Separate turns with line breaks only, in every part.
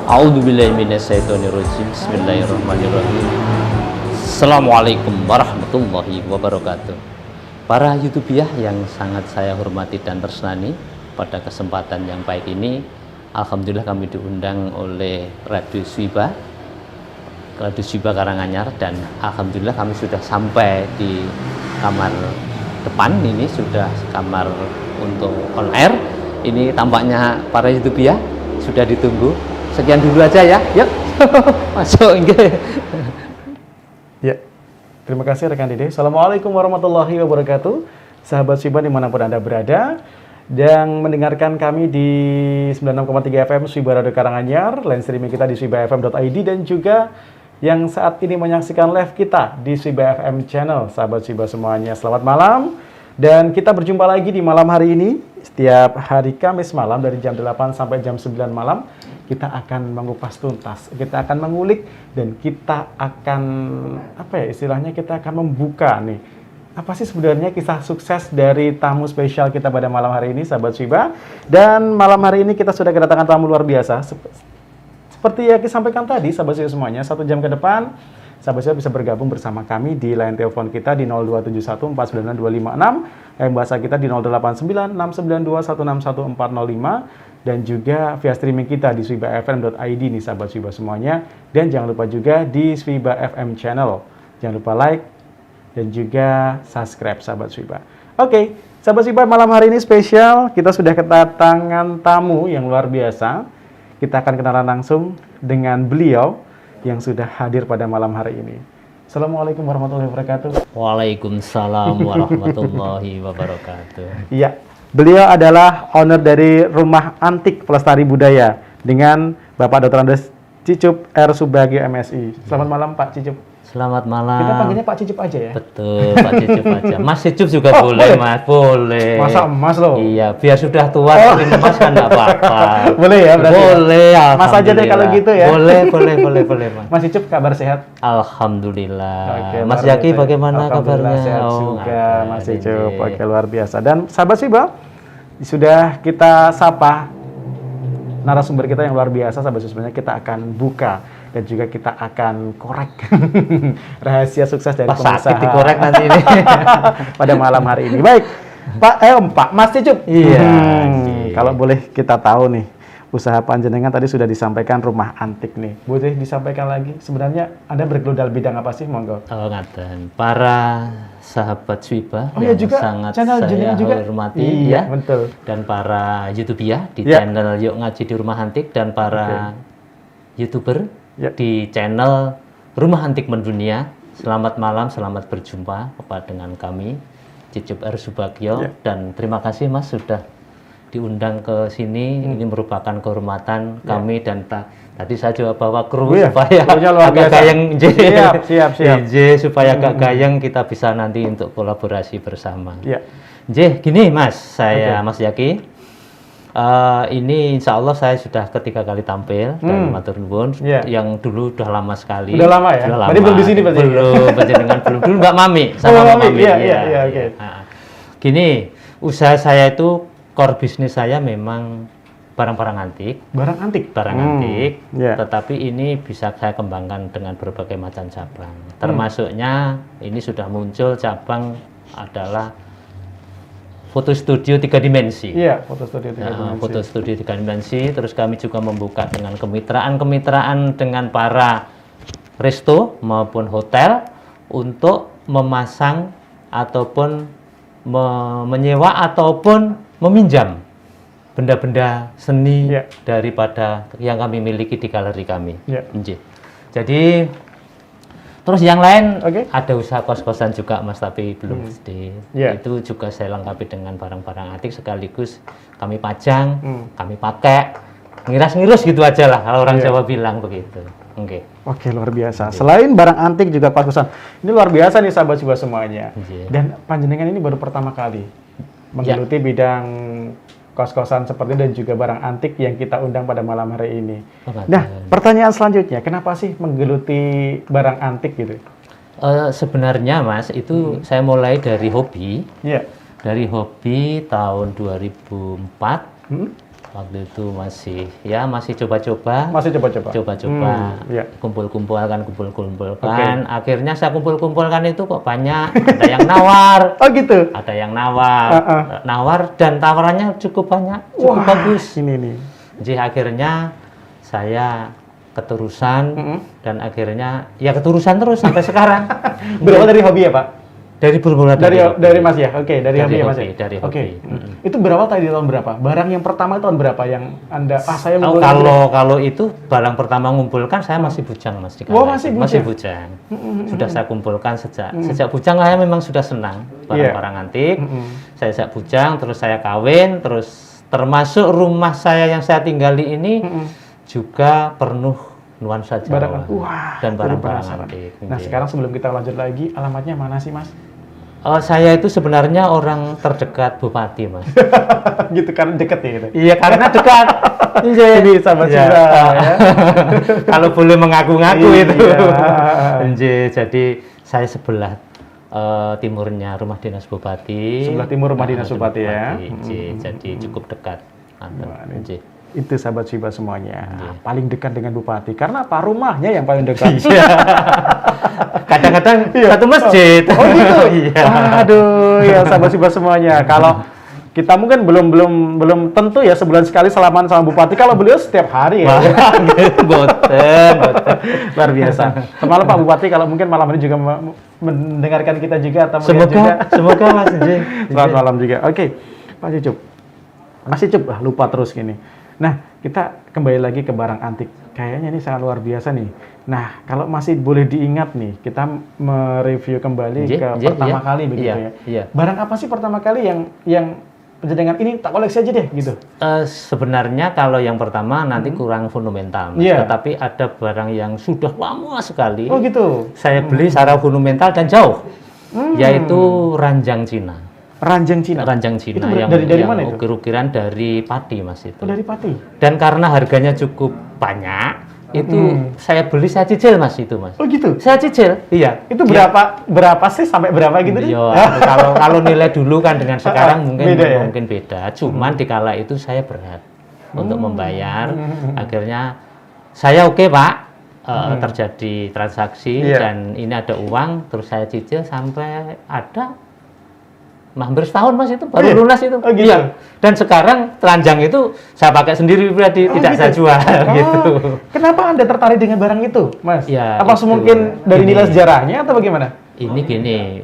A'udzubillahiminasyaitonirrajim. Bismillahirrahmanirrahim. Assalamualaikum warahmatullahi wabarakatuh. Para YouTubiah yang sangat saya hormati dan tersenani, pada kesempatan yang baik ini, alhamdulillah kami diundang oleh Radio Swiba Karanganyar, dan alhamdulillah kami sudah sampai di kamar depan. Ini sudah kamar untuk on air. Ini tampaknya para YouTubiah sudah ditunggu. Sekian dulu aja ya, yuk masuk.
Ya, terima kasih rekan Dede. Assalamualaikum warahmatullahi wabarakatuh. Sahabat Swiba dimanapun Anda berada yang mendengarkan kami di 96,3 FM Swiba Radio Karanganyar, line streaming kita di swibafm.id, dan juga yang saat ini menyaksikan live kita di Swiba FM channel. Sahabat Swiba semuanya, selamat malam. Dan kita berjumpa lagi di malam hari ini, setiap hari Kamis malam dari jam 8 sampai jam 9 malam. Kita akan mengupas tuntas, kita akan mengulik, dan kita akan, kita akan membuka nih, apa sih sebenarnya kisah sukses dari tamu spesial kita pada malam hari ini, sahabat Swiba. Dan malam hari ini kita sudah kedatangan tamu luar biasa. Seperti yang disampaikan tadi, sahabat Swiba semuanya, 1 jam ke depan, sahabat Swiba bisa bergabung bersama kami di line telepon kita di 027149256, bahasa kita di 089692161405, dan juga via streaming kita di swibafm.id nih sahabat Swiba semuanya. Dan jangan lupa juga di Swiba FM channel. Jangan lupa like dan juga subscribe sahabat Swiba. Oke, sahabat Swiba, malam hari ini spesial. Kita sudah kedatangan tamu yang luar biasa. Kita akan kenalan langsung dengan beliau yang sudah hadir pada malam hari ini. Assalamualaikum warahmatullahi wabarakatuh.
Waalaikumsalam warahmatullahi wabarakatuh.
Iya. Beliau adalah owner dari Rumah Antik Pelestari Budaya dengan Bapak Dr. Andes Cicup R. Subagio MSI. Selamat malam Pak Cicup.
Selamat malam.
Kita panggilnya Pak Cicup aja ya?
Betul, Pak Cicup aja. Mas Cicup juga boleh, Mas. Boleh.
Masa emas loh?
Iya, biar sudah tua, tapi emas kan enggak apa-apa.
Boleh ya berarti?
Boleh, ya.
Mas aja deh kalau gitu ya?
Boleh, Mas.
Mas Cicup, kabar sehat?
Alhamdulillah.
Oke,
Mas Yaki bagaimana kabarnya?
Sehat juga, Mas Cicup. Oke, luar biasa. Dan sahabat Swiba, sudah kita sapa narasumber kita yang luar biasa. Sahabat Swiba, sebenarnya kita akan buka dan juga kita akan korek rahasia sukses dari pengusaha.
Sakit dikorek nanti ini.
Pada malam hari ini. Baik, Pak Mas Cicup.
Iya.
Kalau boleh kita tahu nih, usaha panjenengan tadi sudah disampaikan Rumah Antik nih. Boleh disampaikan lagi, sebenarnya Anda bergelut dalam bidang apa sih, monggo?
Oh, ngaten. Para sahabat Swiba
ya,
yang
juga
sangat
channel
saya
juga
hormati,
iya,
ya.
Betul.
Dan para YouTuber di
Ya.
channel Yuk Ngaji di Rumah Antik, dan para YouTuber di channel Rumah Antik Mendunia. Selamat malam, selamat berjumpa dengan kami, Cicup R. Subagio. Dan terima kasih Mas sudah diundang ke sini. Ini merupakan kehormatan kami, dan tadi saya juga bawa kru supaya agak gayeng, siap. Supaya agak gayeng, kita bisa nanti untuk kolaborasi bersama. Gini Mas, Mas Yaki. Ini insya Allah saya sudah ketiga kali tampil dan matur nuwun. Yang dulu udah lama sekali.
Udah lama ya? Berarti belum di sini berarti?
Belum, panjenengan belum. Dulu Mbak Mami sama Mbak Mami.
Iya, oke.
Gini, usaha saya itu, core bisnis saya memang barang-barang antik.
Barang antik?
Barang antik, tetapi ini bisa saya kembangkan dengan berbagai macam cabang. Termasuknya ini sudah muncul cabang adalah foto studio 3 dimensi.
Iya, foto studio 3 dimensi.
Foto studio 3 dimensi. Terus kami juga membuka dengan kemitraan dengan para resto maupun hotel untuk memasang ataupun menyewa ataupun meminjam benda-benda seni daripada yang kami miliki di galeri kami. Jadi terus yang lain ada usaha kos-kosan juga Mas, tapi belum gede. Itu juga saya lengkapi dengan barang-barang antik, sekaligus kami pajang, kami pakai, ngiras-ngirus gitu aja lah kalau orang Jawa bilang begitu.
Oke, luar biasa. Selain barang antik juga kos-kosan. Ini luar biasa nih sahabat Swiba semuanya. Dan panjenengan ini baru pertama kali menggeluti bidang kos-kosan seperti dan juga barang antik yang kita undang pada malam hari ini. Nah, pertanyaan selanjutnya, kenapa sih menggeluti barang antik gitu?
Sebenarnya Mas, itu saya mulai dari hobi.
Dari
hobi tahun 2004. waktu itu masih coba-coba.
Masih coba-coba.
Iya. Kumpul-kumpulkan. Akhirnya saya kumpul-kumpulkan itu kok banyak. Ada yang nawar.
Oh gitu.
Ada yang nawar dan tawarannya cukup banyak, cukup bagus.
Ini nih.
Jadi akhirnya saya keterusan dan akhirnya ya keterusan terus sampai sekarang.
Berawal dari hobi ya, Pak?
Bermula
dari Mas ya. Oke, dari hobi ya Mas ya.
Dari hobi.
Itu berawal tadi tahun berapa? Barang yang pertama tahun berapa yang Anda saya
kalau itu barang pertama ngumpulkan saya masih bujang Mas di kala itu. Masih bujang. Sudah saya kumpulkan sejak bujang saya memang sudah senang barang-barang antik. Saya sejak bujang terus saya kawin terus termasuk rumah saya yang saya tinggali ini juga penuh nuansa Jawa dan barang-barang antik.
Nah, sekarang sebelum kita lanjut lagi, alamatnya mana sih, Mas?
Saya itu sebenarnya orang terdekat Bupati, Mas.
Gitu, karena deket ya gitu?
Iya, karena dekat.
Ini sahabat ya.
Kalau boleh mengaku-ngaku itu. Jadi saya sebelah timurnya rumah dinas Bupati.
Sebelah timur rumah dinas Bupati ya.
Jadi cukup dekat.
Itu sahabat Siba semuanya. Paling dekat dengan Bupati. Karena apa? Rumahnya yang paling dekat.
Kadang-kadang satu masjid.
Oh gitu? Aduh, ya sahabat Siba semuanya. Kalau kita mungkin belum tentu ya sebulan sekali salaman sama Bupati. Kalau beliau setiap hari ya.
Boten.
Luar biasa. Semalam Pak Bupati kalau mungkin malam ini juga mendengarkan kita juga atau melihat juga.
Semoga Mas J.
Selamat malam juga. Oke, Pak Cucup. Masih lupa terus gini. Nah, kita kembali lagi ke barang antik. Kayaknya ini sangat luar biasa nih. Nah, kalau masih boleh diingat nih, kita mereview kembali pertama kali begitu ya.
Iya.
Barang apa sih pertama kali yang penjenengan ini tak koleksi aja deh gitu?
Sebenarnya kalau yang pertama nanti kurang fundamental, Mas. Tetapi ada barang yang sudah lama sekali.
Oh gitu.
Saya beli secara fundamental dan jauh, yaitu ranjang Cina. Ranjang Cina itu yang dari mana itu? Ukir-ukiran dari Pati, Mas itu.
Oh, dari Pati.
Dan karena harganya cukup banyak, itu saya beli, saya cicil Mas itu, Mas.
Oh gitu.
Saya cicil. Iya.
Itu berapa sih sampai berapa gitu?
Iya. kalau nilai dulu kan dengan sekarang mungkin beda. Cuman di kala itu saya berat untuk membayar. Akhirnya saya oke, Pak. Terjadi transaksi dan ini ada uang, terus saya cicil sampai ada hampir setahun Mas itu baru lunas itu.
Oh, gitu.
Iya. Dan sekarang telanjang itu saya pakai sendiri pribadi, tidak saya jual gitu.
Kenapa Anda tertarik dengan barang itu, Mas?
Ya,
apa mungkin dari nilai sejarahnya atau bagaimana?
Ini gini.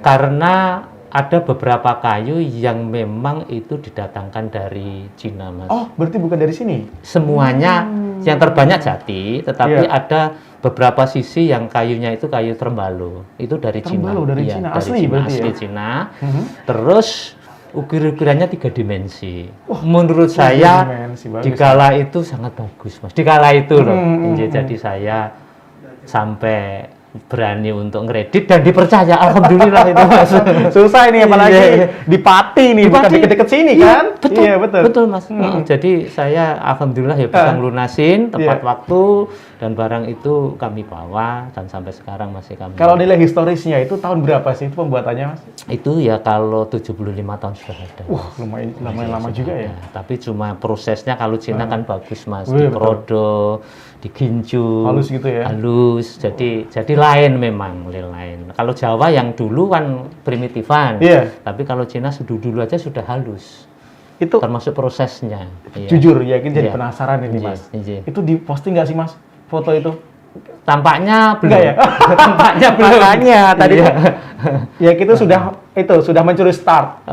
Karena ada beberapa kayu yang memang itu didatangkan dari Cina, Mas.
Oh, berarti bukan dari sini?
Semuanya yang terbanyak jati, tetapi ada beberapa sisi yang kayunya itu kayu Trembalo. Itu dari Cina.
Dari Cina. Asli berarti
asli Cina. Terus ukir-ukirannya 3 dimensi. Menurut saya di kala itu sangat bagus, Mas. Di kala itu loh. Jadi saya sampai berani untuk ngredit dan dipercaya, alhamdulillah itu Mas.
Susah ini apalagi di Pati nih, bukan deket-deket sini kan?
Betul, iya, betul Mas. Jadi saya alhamdulillah ya bisa ngelunasin tepat waktu dan barang itu kami bawa dan sampai sekarang masih kami.
Kalau nilai historisnya itu tahun berapa sih itu pembuatannya, Mas? Itu
ya kalau 75 tahun sudah ada.
Wah, lumayan lama juga ya.
Tapi cuma prosesnya kalau Cina kan bagus, Mas. Di Prodo, di Gincu.
Halus gitu ya.
Halus. Jadi lain memang, lain. Kalau Jawa yang dulu kan primitifan. Tapi kalau Cina dulu aja sudah halus. Itu termasuk prosesnya.
Jujur ya, jadi penasaran ini, Mas. Itu diposting nggak sih, Mas? Foto itu?
Tampaknya belum.
Enggak ya?
Tampaknya belum.
Makanya tadi ya kita sudah mencuri start.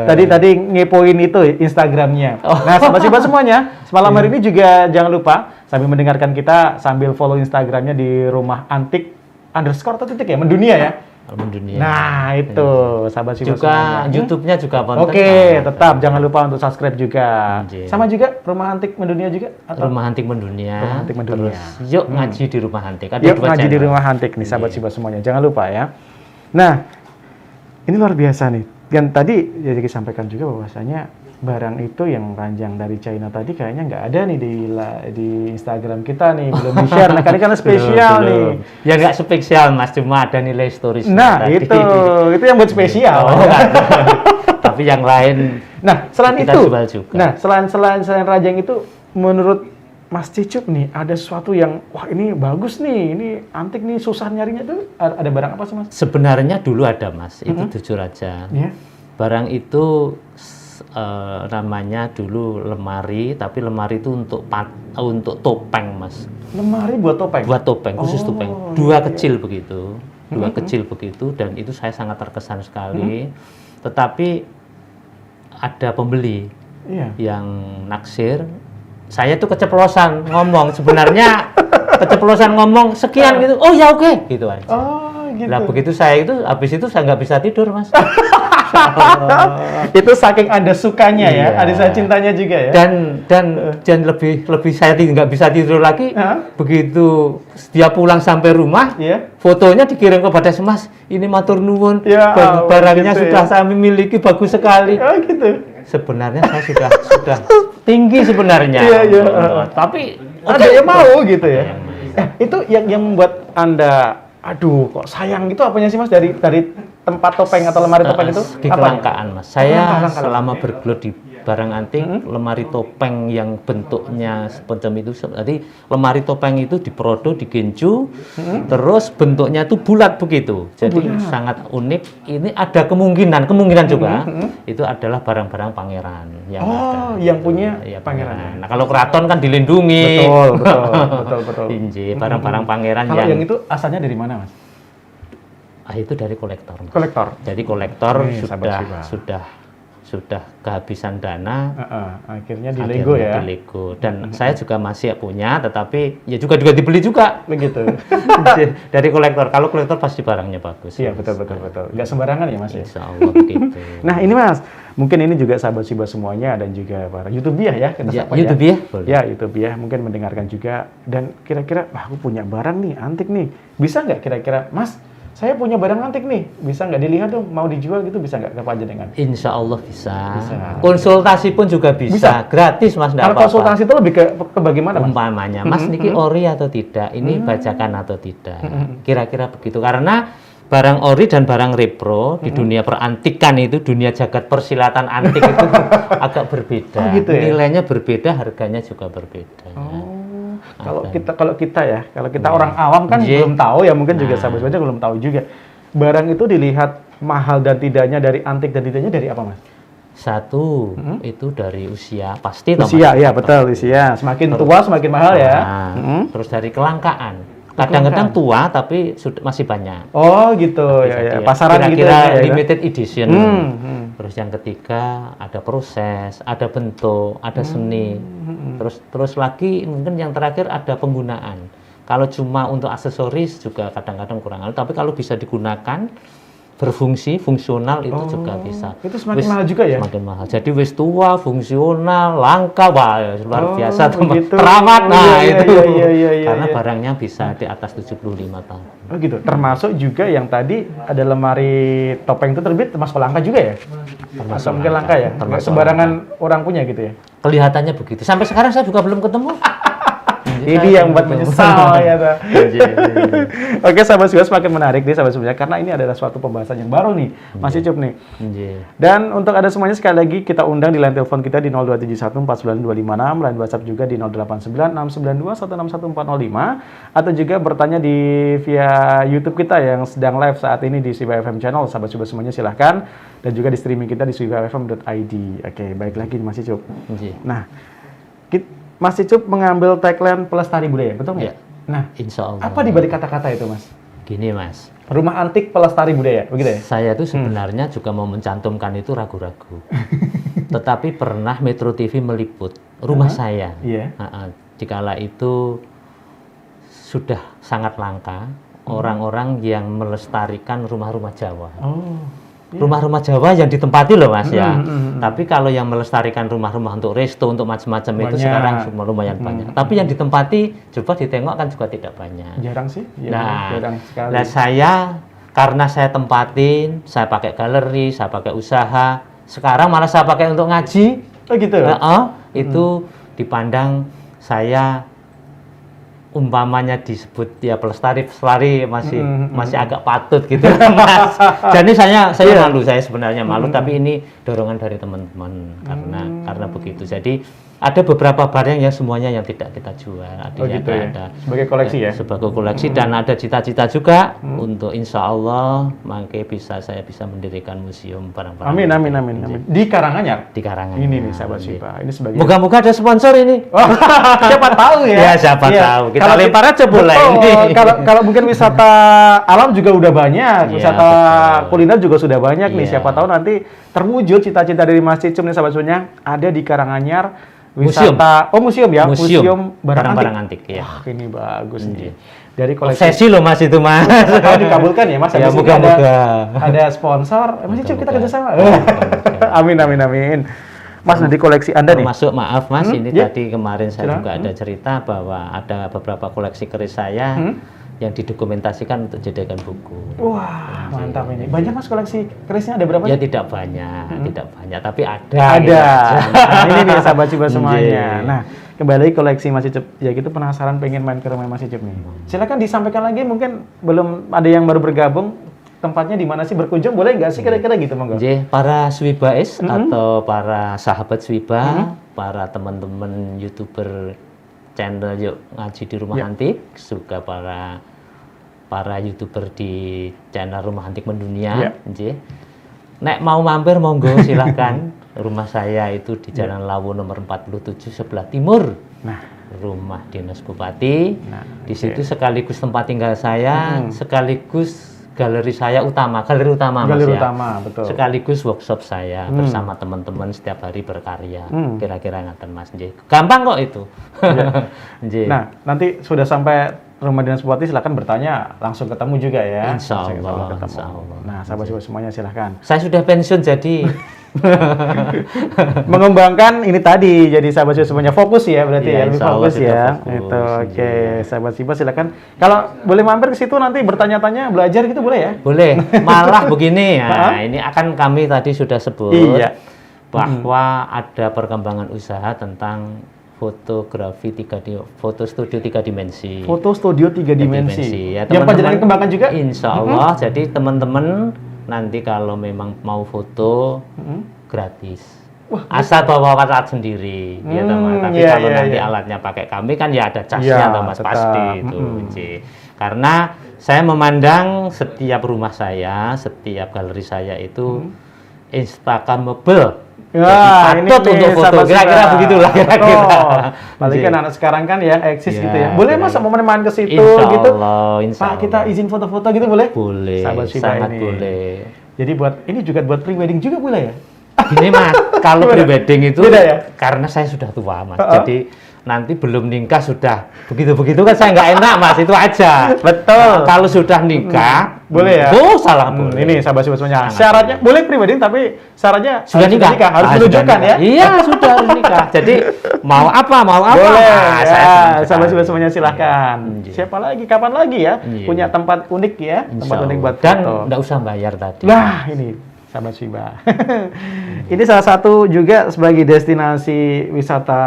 Jadi tadi ngepoin itu Instagramnya. Nah, sahabat-sahabat semuanya, semalam hari ini juga jangan lupa sambil mendengarkan kita sambil follow Instagramnya di rumah antik _ atau titik ya, mendunia ya.
Mendunia.
Nah, itu sahabat
juga YouTube-nya juga
Oke, tetap jangan lupa untuk subscribe juga. Sama juga Rumah Antik Mendunia juga atau
Rumah Antik Mendunia.
Rumah Antik Mendunia.
Terus yuk ngaji di Rumah Antik. Ada
yuk ngaji di Rumah Antik nih sahabat Siba semuanya. Jangan lupa ya. Nah, ini luar biasa nih. Dan tadi jadi disampaikan juga bahwasanya barang itu yang ranjang dari China tadi kayaknya nggak ada nih di Instagram kita nih, belum di-share. Nah, karena spesial nih.
Ya nggak spesial Mas, cuma ada nilai historis.
Nah, itu yang buat spesial.
Tapi yang lain.
Nah, selain
kita
itu,
jual juga.
nah selain rajang itu, menurut Mas Cicup nih, ada sesuatu yang wah ini bagus nih, ini antik nih, susah nyarinya tuh. Ada barang apa sih Mas?
Sebenarnya dulu ada Mas, itu jujur aja.
Yeah.
Barang itu namanya dulu lemari, tapi lemari itu untuk topeng Mas.
Lemari buat topeng?
Buat topeng, khusus topeng. Dua kecil begitu, kecil begitu, dan itu saya sangat terkesan sekali. Tetapi ada pembeli yang naksir. Saya tuh keceplosan ngomong, sebenarnya keceplosan ngomong sekian gitu. Oh ya oke, gitu aja.
Oh gitu.
Nah begitu saya itu, habis itu saya nggak bisa tidur Mas.
Itu saking Anda sukanya ya, ada saya cintanya juga ya.
Dan lebih saya nggak bisa tidur lagi. Begitu dia pulang sampai rumah, fotonya dikirim kepada Mas. Ini matur nuwun, barangnya gitu sudah saya miliki, bagus sekali.
Oh gitu.
Sebenarnya saya sudah tinggi sebenarnya. Tapi
ada yang mau gitu ya. Itu yang membuat Anda, aduh kok sayang gitu apanya sih Mas dari tempat topeng atau lemari topeng itu?
Di kelangkaan Mas. Saya selama bergelut di barang antik, lemari topeng yang bentuknya semacam itu, jadi lemari topeng itu diproduk, digenju, terus bentuknya itu bulat begitu. Jadi sangat unik. Ini ada kemungkinan juga itu adalah barang-barang pangeran yang ada.
Yang punya pangeran.
Nah, kalau keraton kan dilindungi.
Betul.
Inji, barang-barang pangeran
kalau yang itu asalnya dari mana Mas?
Itu dari kolektor. Mas.
Kolektor.
Jadi kolektor sudah kehabisan dana,
akhirnya di Lego ya.
Di Lego. Dan saya juga masih punya, tetapi ya juga dibeli juga.
Begitu.
Dari kolektor. Kalau kolektor pasti barangnya bagus.
Iya betul. Nggak sembarangan ya Mas ya.
Insya Allah begitu.
Nah ini Mas, mungkin ini juga sahabat Siba semuanya dan juga para YouTubiah ya kita sapa ya.
YouTubiah? Boleh.
Ya YouTubiah mungkin mendengarkan juga dan kira-kira, wah aku punya barang nih antik nih, bisa nggak kira-kira Mas? Saya punya barang antik nih, bisa nggak dilihat dong, mau dijual gitu, bisa nggak ke Panjenengan?
Insya Allah bisa. Konsultasi pun juga bisa. Gratis Mas, nggak apa-apa.
Kalau konsultasi itu lebih ke bagaimana Mas?
Umpamanya, Mas niki ori atau tidak, ini bajakan atau tidak. Kira-kira begitu, karena barang ori dan barang repro di dunia perantikan itu, dunia jagat persilatan antik itu agak berbeda.
Gitu ya?
Nilainya berbeda, harganya juga berbeda.
Kalau kita orang awam kan belum tahu ya, mungkin juga sahabat baca belum tahu juga. Barang itu dilihat mahal dan tidaknya dari antik dan tidaknya dari apa Mas?
Satu, itu dari usia, pasti
usia, ya betul, usia. Semakin tua semakin mahal ya.
Terus dari kelangkaan. Kadang-kadang tua tapi masih banyak.
Oh gitu, ya. Pasaran gitu
ya. Limited edition. Terus yang ketiga ada proses, ada bentuk, ada seni. Terus lagi mungkin yang terakhir ada penggunaan. Kalau cuma untuk aksesoris juga kadang-kadang kurang. Tapi kalau bisa digunakan berfungsi, fungsional itu juga bisa.
Itu semakin mahal juga ya?
Semakin mahal. Jadi wis tua, fungsional, langka, wah luar biasa teman.
Gitu.
Teramat, itu.
Iya.
Karena barangnya bisa di atas 75 tahun.
Oh gitu. Termasuk juga yang tadi ada lemari topeng itu terbit termasuk langka juga ya? Termasuk mungkin langka ya? Nggak sembarangan orang punya gitu ya?
Kelihatannya begitu. Sampai sekarang saya juga belum ketemu.
Ini yang buat menyesal ya. Oke sahabat Siba, semakin menarik nih sahabat sebenarnya karena ini adalah suatu pembahasan yang baru nih Mas Cicup nih. Dan untuk ada semuanya sekali lagi kita undang di line telepon kita di 027149256, line WhatsApp juga di 089692161405 atau juga bertanya di via YouTube kita yang sedang live saat ini di Siba FM channel. Sahabat Siba semuanya silahkan, dan juga di streaming kita di sibafm.id. Oke, baik lagi Mas Cicup. Nah, Mas Cicup mengambil tagline pelestari budaya, betul nggak?
Ya. Nah, insya Allah.
Apa dibalik kata-kata itu, Mas?
Gini, Mas.
Rumah antik pelestari budaya, begitu ya?
Saya tuh sebenarnya juga mau mencantumkan itu ragu-ragu. Tetapi pernah Metro TV meliput rumah saya.
Iya.
Dikala itu sudah sangat langka orang-orang yang melestarikan rumah-rumah Jawa. Rumah-rumah Jawa yang ditempati loh Mas ya. Tapi kalau yang melestarikan rumah-rumah untuk resto, untuk macam-macam itu sekarang lumayan banyak. Tapi yang ditempati coba ditengok kan juga tidak banyak.
Jarang sih.
Ya,
jarang sekali.
Nah karena saya tempatin, saya pakai galeri, saya pakai usaha. Sekarang malah saya pakai untuk ngaji.
Oh gitu.
Itu dipandang saya umpamanya disebut ya pelestari masih agak patut gitu Mas. Jadi saya malu, saya sebenarnya malu, tapi ini dorongan dari teman-teman karena begitu. Jadi ada beberapa barang yang semuanya yang tidak kita jual. Ada
sebagai koleksi ya.
Sebagai koleksi dan ada cita-cita juga untuk insya Allah saya bisa mendirikan museum barang-barang.
Amin. Di Karanganyar.
Di Karanganyar.
Ini nih sahabat Syibah. Ini sebagai.
Moga-moga ada sponsor ini.
Oh, siapa tahu ya.
Ya siapa tahu. Kita lempar aja bola ini.
Kalau mungkin wisata alam juga udah banyak, wisata kuliner juga sudah banyak nih. Siapa tahu nanti terwujud cita-cita dari Mas Cicum nih sahabat Sunya ada di Karanganyar. Wisata, museum ya, museum barang-barang
antik ya.
Wah, ini bagus nih. Dari koleksi.
Obsesi loh Mas itu Mas.
Kalau dikabulkan ya Mas.
Ya moga-moga.
Ada sponsor, Mas Cicum kita kerjasama. Amin. Mas, dari koleksi Anda nih.
Masuk maaf Mas, ini tadi kemarin saya juga ada cerita bahwa ada beberapa koleksi keris saya yang didokumentasikan untuk jadikan buku.
Wah, mantap ini. Banyak Mas koleksi kerisnya, ada berapa?
Ya tidak banyak, tapi ada.
Ada. Nah, ini nih sahabat Syibah semuanya. Nah, kembali lagi koleksi Mas Icep. Ya gitu penasaran pengen main ke rumah Mas Icep nih. Silakan disampaikan lagi, mungkin belum ada yang baru bergabung. Tempatnya di mana sih, berkunjung boleh nggak sih kira-kira gitu monggo?
Para Swibais atau para sahabat Swibah, para teman-teman YouTuber channel Yuk Ngaji di Rumah Antik, juga para YouTuber di channel Rumah Antik Mendunia, nek mau mampir monggo silahkan. Rumah saya itu di Jalan Lawu nomor 47 sebelah timur. Nah, rumah dinas bupati. Di situ sekaligus tempat tinggal saya, sekaligus galeri saya galeri utama Mas ya.
Betul.
Sekaligus workshop saya bersama teman-teman setiap hari berkarya. Kira-kira ngaten Mas. Gampang kok itu.
Nah, nanti sudah sampai rumah dinas bupati silakan bertanya, langsung ketemu juga ya.
Insya Allah.
Nah, sahabat-sahabat semuanya silakan.
Saya sudah pensiun jadi
mengembangkan ini tadi, jadi sahabat semuanya fokus ya berarti ya, lebih fokus ya. Itu oke. Sahabat Syibah silakan. Kalau boleh mampir ke situ nanti bertanya-tanya, belajar gitu boleh ya?
Boleh. Malah begini ya. Ini akan kami tadi sudah sebut bahwa ada perkembangan usaha tentang fotografi foto studio 3 dimensi.
Foto studio 3 dimensi.
Ya,
yang panjenengan kembangkan juga?
Insya Allah. Jadi teman-teman nanti kalau memang mau foto gratis. Asal bawa alat sendiri, ya teman. Tapi kalau nanti alatnya pakai kami kan ya ada casnya Mas pasti itu. Karena saya memandang setiap rumah saya, setiap galeri saya itu instagramable.
Ya, ini
untuk foto. Kira-kira begitulah kira-kira.
Paling kan anak sekarang kan ya eksis gitu ya. Boleh Mas mau main ke situ
insya
gitu?
Allah,
Pak, kita izin foto-foto gitu boleh?
Boleh. Sangat boleh.
Jadi ini juga buat pre-wedding juga boleh ya?
Gini Mas, kalau pre-wedding itu
beda ya?
Karena saya sudah tua Mas. Jadi nanti belum nikah sudah begitu kan saya nggak enak Mas, itu aja.
Betul.
Kalau sudah nikah
boleh ya?
Salah boleh.
Ini sahabat-sahabat semuanya. Syaratnya boleh pre-wedding tapi syaratnya
sudah nikah.
Harus menunjukkan ya?
Iya, sudah harus nikah. Jadi mau apa?
Boleh. Sahabat-sahabat semuanya silahkan. Siapa lagi? Kapan lagi ya? Punya tempat unik ya? Tempat unik buat foto.
Dan nggak usah bayar tadi.
Nah, ini sahabat Syibah. Ini salah satu juga sebagai destinasi wisata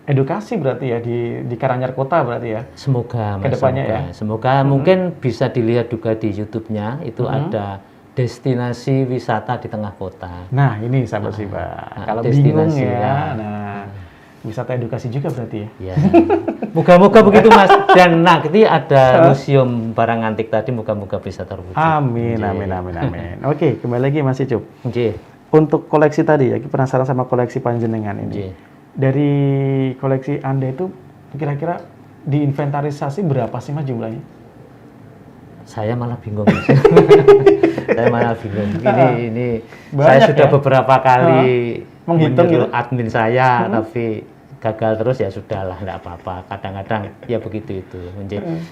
edukasi berarti ya di Karanganyar Kota berarti ya.
Semoga Mas,
kedepannya ya.
Semoga mungkin bisa dilihat juga di YouTube-nya itu ada destinasi wisata di tengah kota.
Nah, ini sahabat Syibah. Kalau bingung ya. Nah, wisata edukasi juga berarti ya.
Moga-moga begitu Mas. Dan nanti ada museum barang antik tadi moga-moga bisa terwujud.
Amin. Oke, kembali lagi Mas Icep. Untuk koleksi tadi ya, penasaran sama koleksi panjenengan ini. Dari koleksi Anda itu kira-kira diinventarisasi berapa sih Mas jumlahnya?
Saya malah bingung. Ini saya sudah beberapa kali menghitung gitu admin saya, tapi gagal terus ya sudahlah, enggak apa-apa. Kadang-kadang ya begitu itu.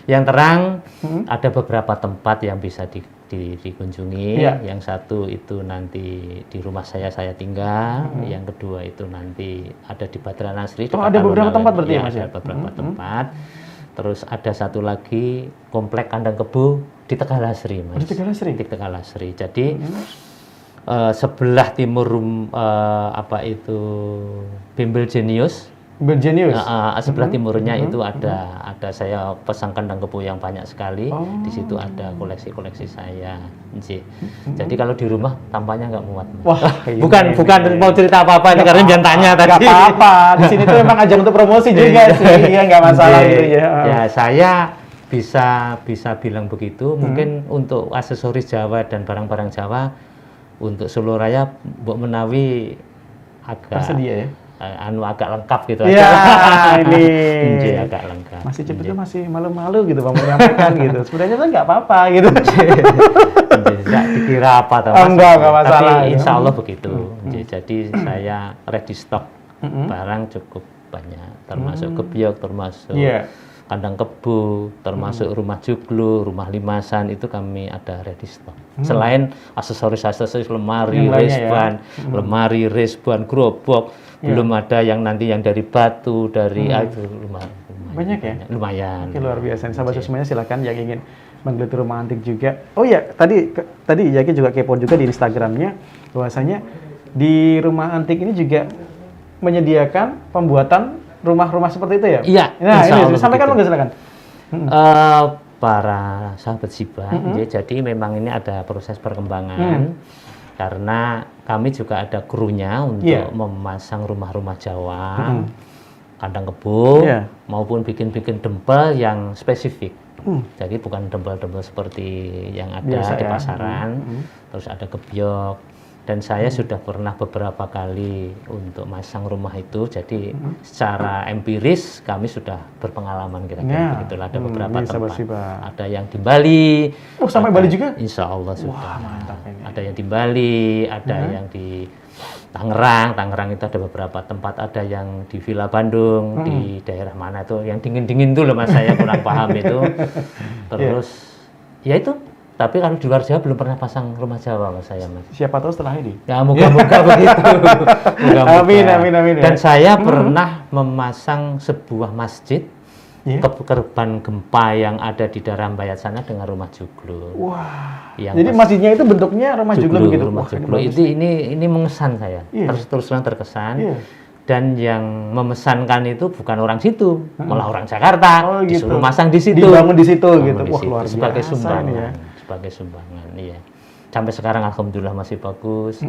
Yang terang ada beberapa tempat yang bisa dikunjungi. Yang satu itu nanti di rumah saya tinggal. Yang kedua itu nanti ada di Badran Asri.
Ada beberapa tempat berarti ya Mas?
Ada beberapa tempat. Terus ada satu lagi komplek kandang kebo di Tegalasri Mas.
Di Tegalasri?
Di Tegalasri. Jadi sebelah timur Bimbel Genius
Berjenius.
Sebelah timurnya itu ada saya pasang kandang kebo yang banyak sekali. Di situ ada koleksi-koleksi saya. Jadi kalau di rumah tampaknya nggak muat.
Wah,
bukan mau cerita apa-apa ini karena jangan tanya tadi.
Nggak apa-apa. Di sini tuh memang ajang untuk promosi juga sih. Iya, nggak masalah gitu ya.
Ya, saya bisa bilang begitu. Mungkin untuk aksesoris Jawa dan barang-barang Jawa untuk Solo Raya Mbok Menawi agak
tersedia ya.
Agak lengkap gitu
ya,
aja.
Ini
agak lengkap.
Masih cepet tuh masih malu-malu gitu Bang menyampaikan gitu. Sebenarnya tuh nggak apa-apa gitu.
Enggak dikira apa atau
enggak masalah.
Tapi insya Allah begitu. Jadi saya ready stock barang cukup banyak, termasuk kebiok, termasuk kandang kebo, termasuk rumah joglo, rumah limasan itu kami ada ready stock. Selain aksesoris lemari, resban, lemari, resban, gerobok, belum ada yang nanti yang dari batu, dari lumayan.
Banyak ya?
Lumayan.
Oke, luar biasa. Sahabat semuanya silakan yang ingin menggeluti rumah antik juga. Oh ya, tadi Yaki juga kepo juga di Instagramnya bahwasanya di rumah antik ini juga menyediakan pembuatan rumah-rumah seperti itu ya?
Iya.
Nah, ini sampaikan nggak silakan.
Para sahabat Siba, jadi memang ini ada proses perkembangan karena kami juga ada krunya untuk memasang rumah-rumah Jawa, kandang kebo, maupun bikin-bikin dempel yang spesifik. Jadi bukan dempel-dempel seperti yang ada di pasaran, terus ada kebiok. Dan saya sudah pernah beberapa kali untuk masang rumah itu, jadi secara empiris kami sudah berpengalaman kira-kira begitulah. Ada beberapa tempat, ada yang di Bali.
Oh, sampai Bali juga?
Insya Allah sudah.
Wah, mantap ini.
Ada yang di Bali, ada yang di Tangerang itu ada beberapa tempat, ada yang di Villa Bandung, di daerah mana itu, yang dingin-dingin tuh loh Mas, saya kurang paham itu. Terus, ya itu. Tapi kalau di luar Jawa belum pernah pasang rumah Jawa Mas saya Mas.
Siapa tahu setelah ini.
Ya moga-moga begitu. Moga-moga.
Amin.
Dan saya pernah memasang sebuah masjid korban gempa yang ada di daerah Bayat sana dengan rumah joglo.
Wah. Jadi masjidnya itu bentuknya rumah joglo begitu.
Rumah joglo. Ini mengesan saya. Terus terang terkesan. Dan yang memesankan itu bukan orang situ, malah orang Jakarta. Disuruh masang di situ.
Dibangun di situ gitu. Wah, luar biasa.
Sebagai sumbangan. Sebagai sumbangan, iya. Sampai sekarang alhamdulillah masih bagus.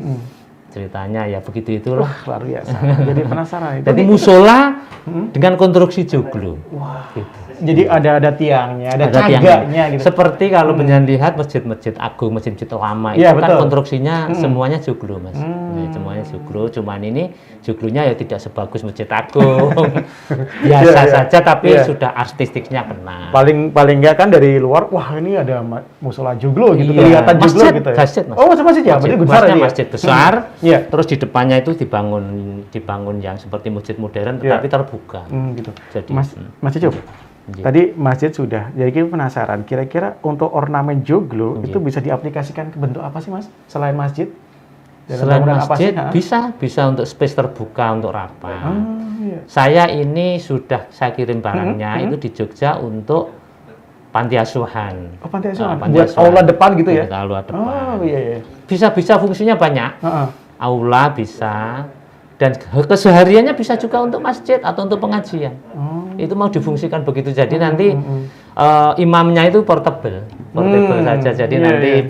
Ceritanya ya begitu itulah.
Luar biasa. Jadi penasaran itu.
Jadi musola dengan konstruksi joglo.
Wah. Gitu. Jadi ada tiangnya, ada cagaknya gitu.
Seperti kalau pengen lihat masjid-masjid agung, masjid-masjid lama itu kan konstruksinya semuanya joglo, Mas. Semuanya joglo, cuman ini joglonya ya tidak sebagus masjid agung. Biasa saja tapi sudah artistiknya kena.
Paling enggak kan dari luar, wah ini ada musola joglo gitu, kelihatan joglo gitu ya.
Masjid, Mas.
Oh, masjid ya, berarti besar ya.
Masjid besar. Terus di depannya itu dibangun yang seperti masjid modern tetapi terbuka.
Gitu.
Jadi
Mas Cicuk. Tadi masjid sudah, jadi kita penasaran, kira-kira untuk ornamen joglo itu bisa diaplikasikan ke bentuk apa sih Mas? Selain masjid?
Selain masjid, bisa untuk space terbuka, untuk rapat. Saya ini sudah saya kirim barangnya itu di Jogja untuk panti asuhan.
Oh, panti asuhan. Buat aula depan gitu ya?
Aula depan.
Oh, iya.
Bisa fungsinya banyak. Aula bisa. Dan kesehariannya bisa juga untuk masjid atau untuk pengajian. Itu mau difungsikan begitu. Jadi nanti imamnya itu portable saja. Jadi nanti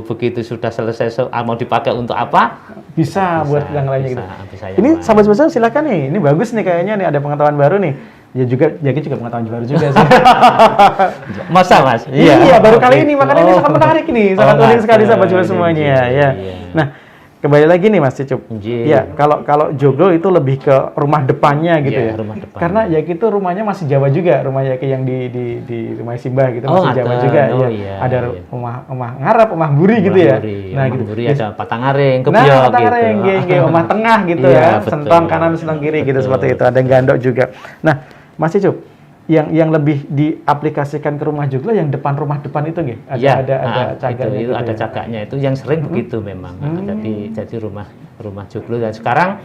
begitu sudah selesai mau dipakai untuk apa?
Bisa buat yang lainnya gitu.
Bisa
ini sahabat sebesar silakan nih. Ini bagus nih kayaknya nih ada pengetahuan baru nih. Ya juga pengetahuan baru juga sih.
Masa Mas?
Iya, baru kali ini makanya ini sangat menarik nih, sangat unik sekali sahabat sebesar semuanya ya. Nah, kembali lagi nih Mas Cicup. Ya, kalau joglo itu lebih ke rumah depannya gitu ya.
Rumah depan.
Karena Yaki itu rumah Jawa juga, rumah Yaki yang di rumah Simbah gitu masih Jawa juga. Ada rumah ngarap, rumah buri gitu ya.
Nah, gitu. Buri ada patangaring, kebiok
patangaring, rumah tengah gitu ya. Sentong kanan, sentong kiri gitu seperti itu. Ada gandok juga. Nah, Mas Cicup, yang lebih diaplikasikan ke rumah joglo yang rumah depan itu nggih. Ada cagaknya
itu ada cagaknya itu yang sering begitu memang. Jadi rumah joglo dan sekarang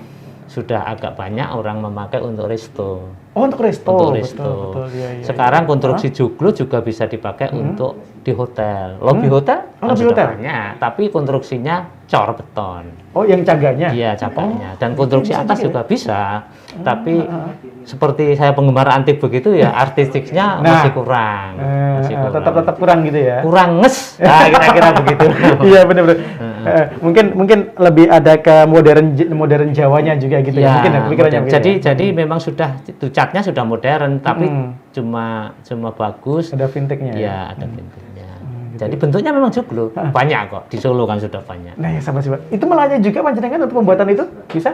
sudah agak banyak orang memakai untuk resto.
Oh, untuk resto.
Betul, sekarang konstruksi joglo juga bisa dipakai untuk di hotel. Lobby hotel?
Lobby hotel.
Banyak, tapi konstruksinya cor beton.
Oh, yang cagaknya?
Iya, cagaknya. Dan konstruksi
bisa
atas juga
juga
bisa. Tapi seperti saya penggemar antik begitu ya, artistiknya masih kurang. Masih kurang.
Tetap kurang gitu ya?
Kurang nges. Nah, kira-kira begitu.
Iya, benar-benar. Mungkin lebih ada ke modern Jawanya juga gitu ya. Mungkin pikirannya
modern. Jadi memang sudah itu catnya sudah modern, tapi cuma bagus.
Ada vintage-nya ya?
Iya, ada vintage-nya. Jadi bentuknya memang joglo. Banyak kok. Di Solo kan sudah banyak.
Nah, ya sahabat-sahabat. Itu melayani juga panjenengan untuk pembuatan itu? Bisa?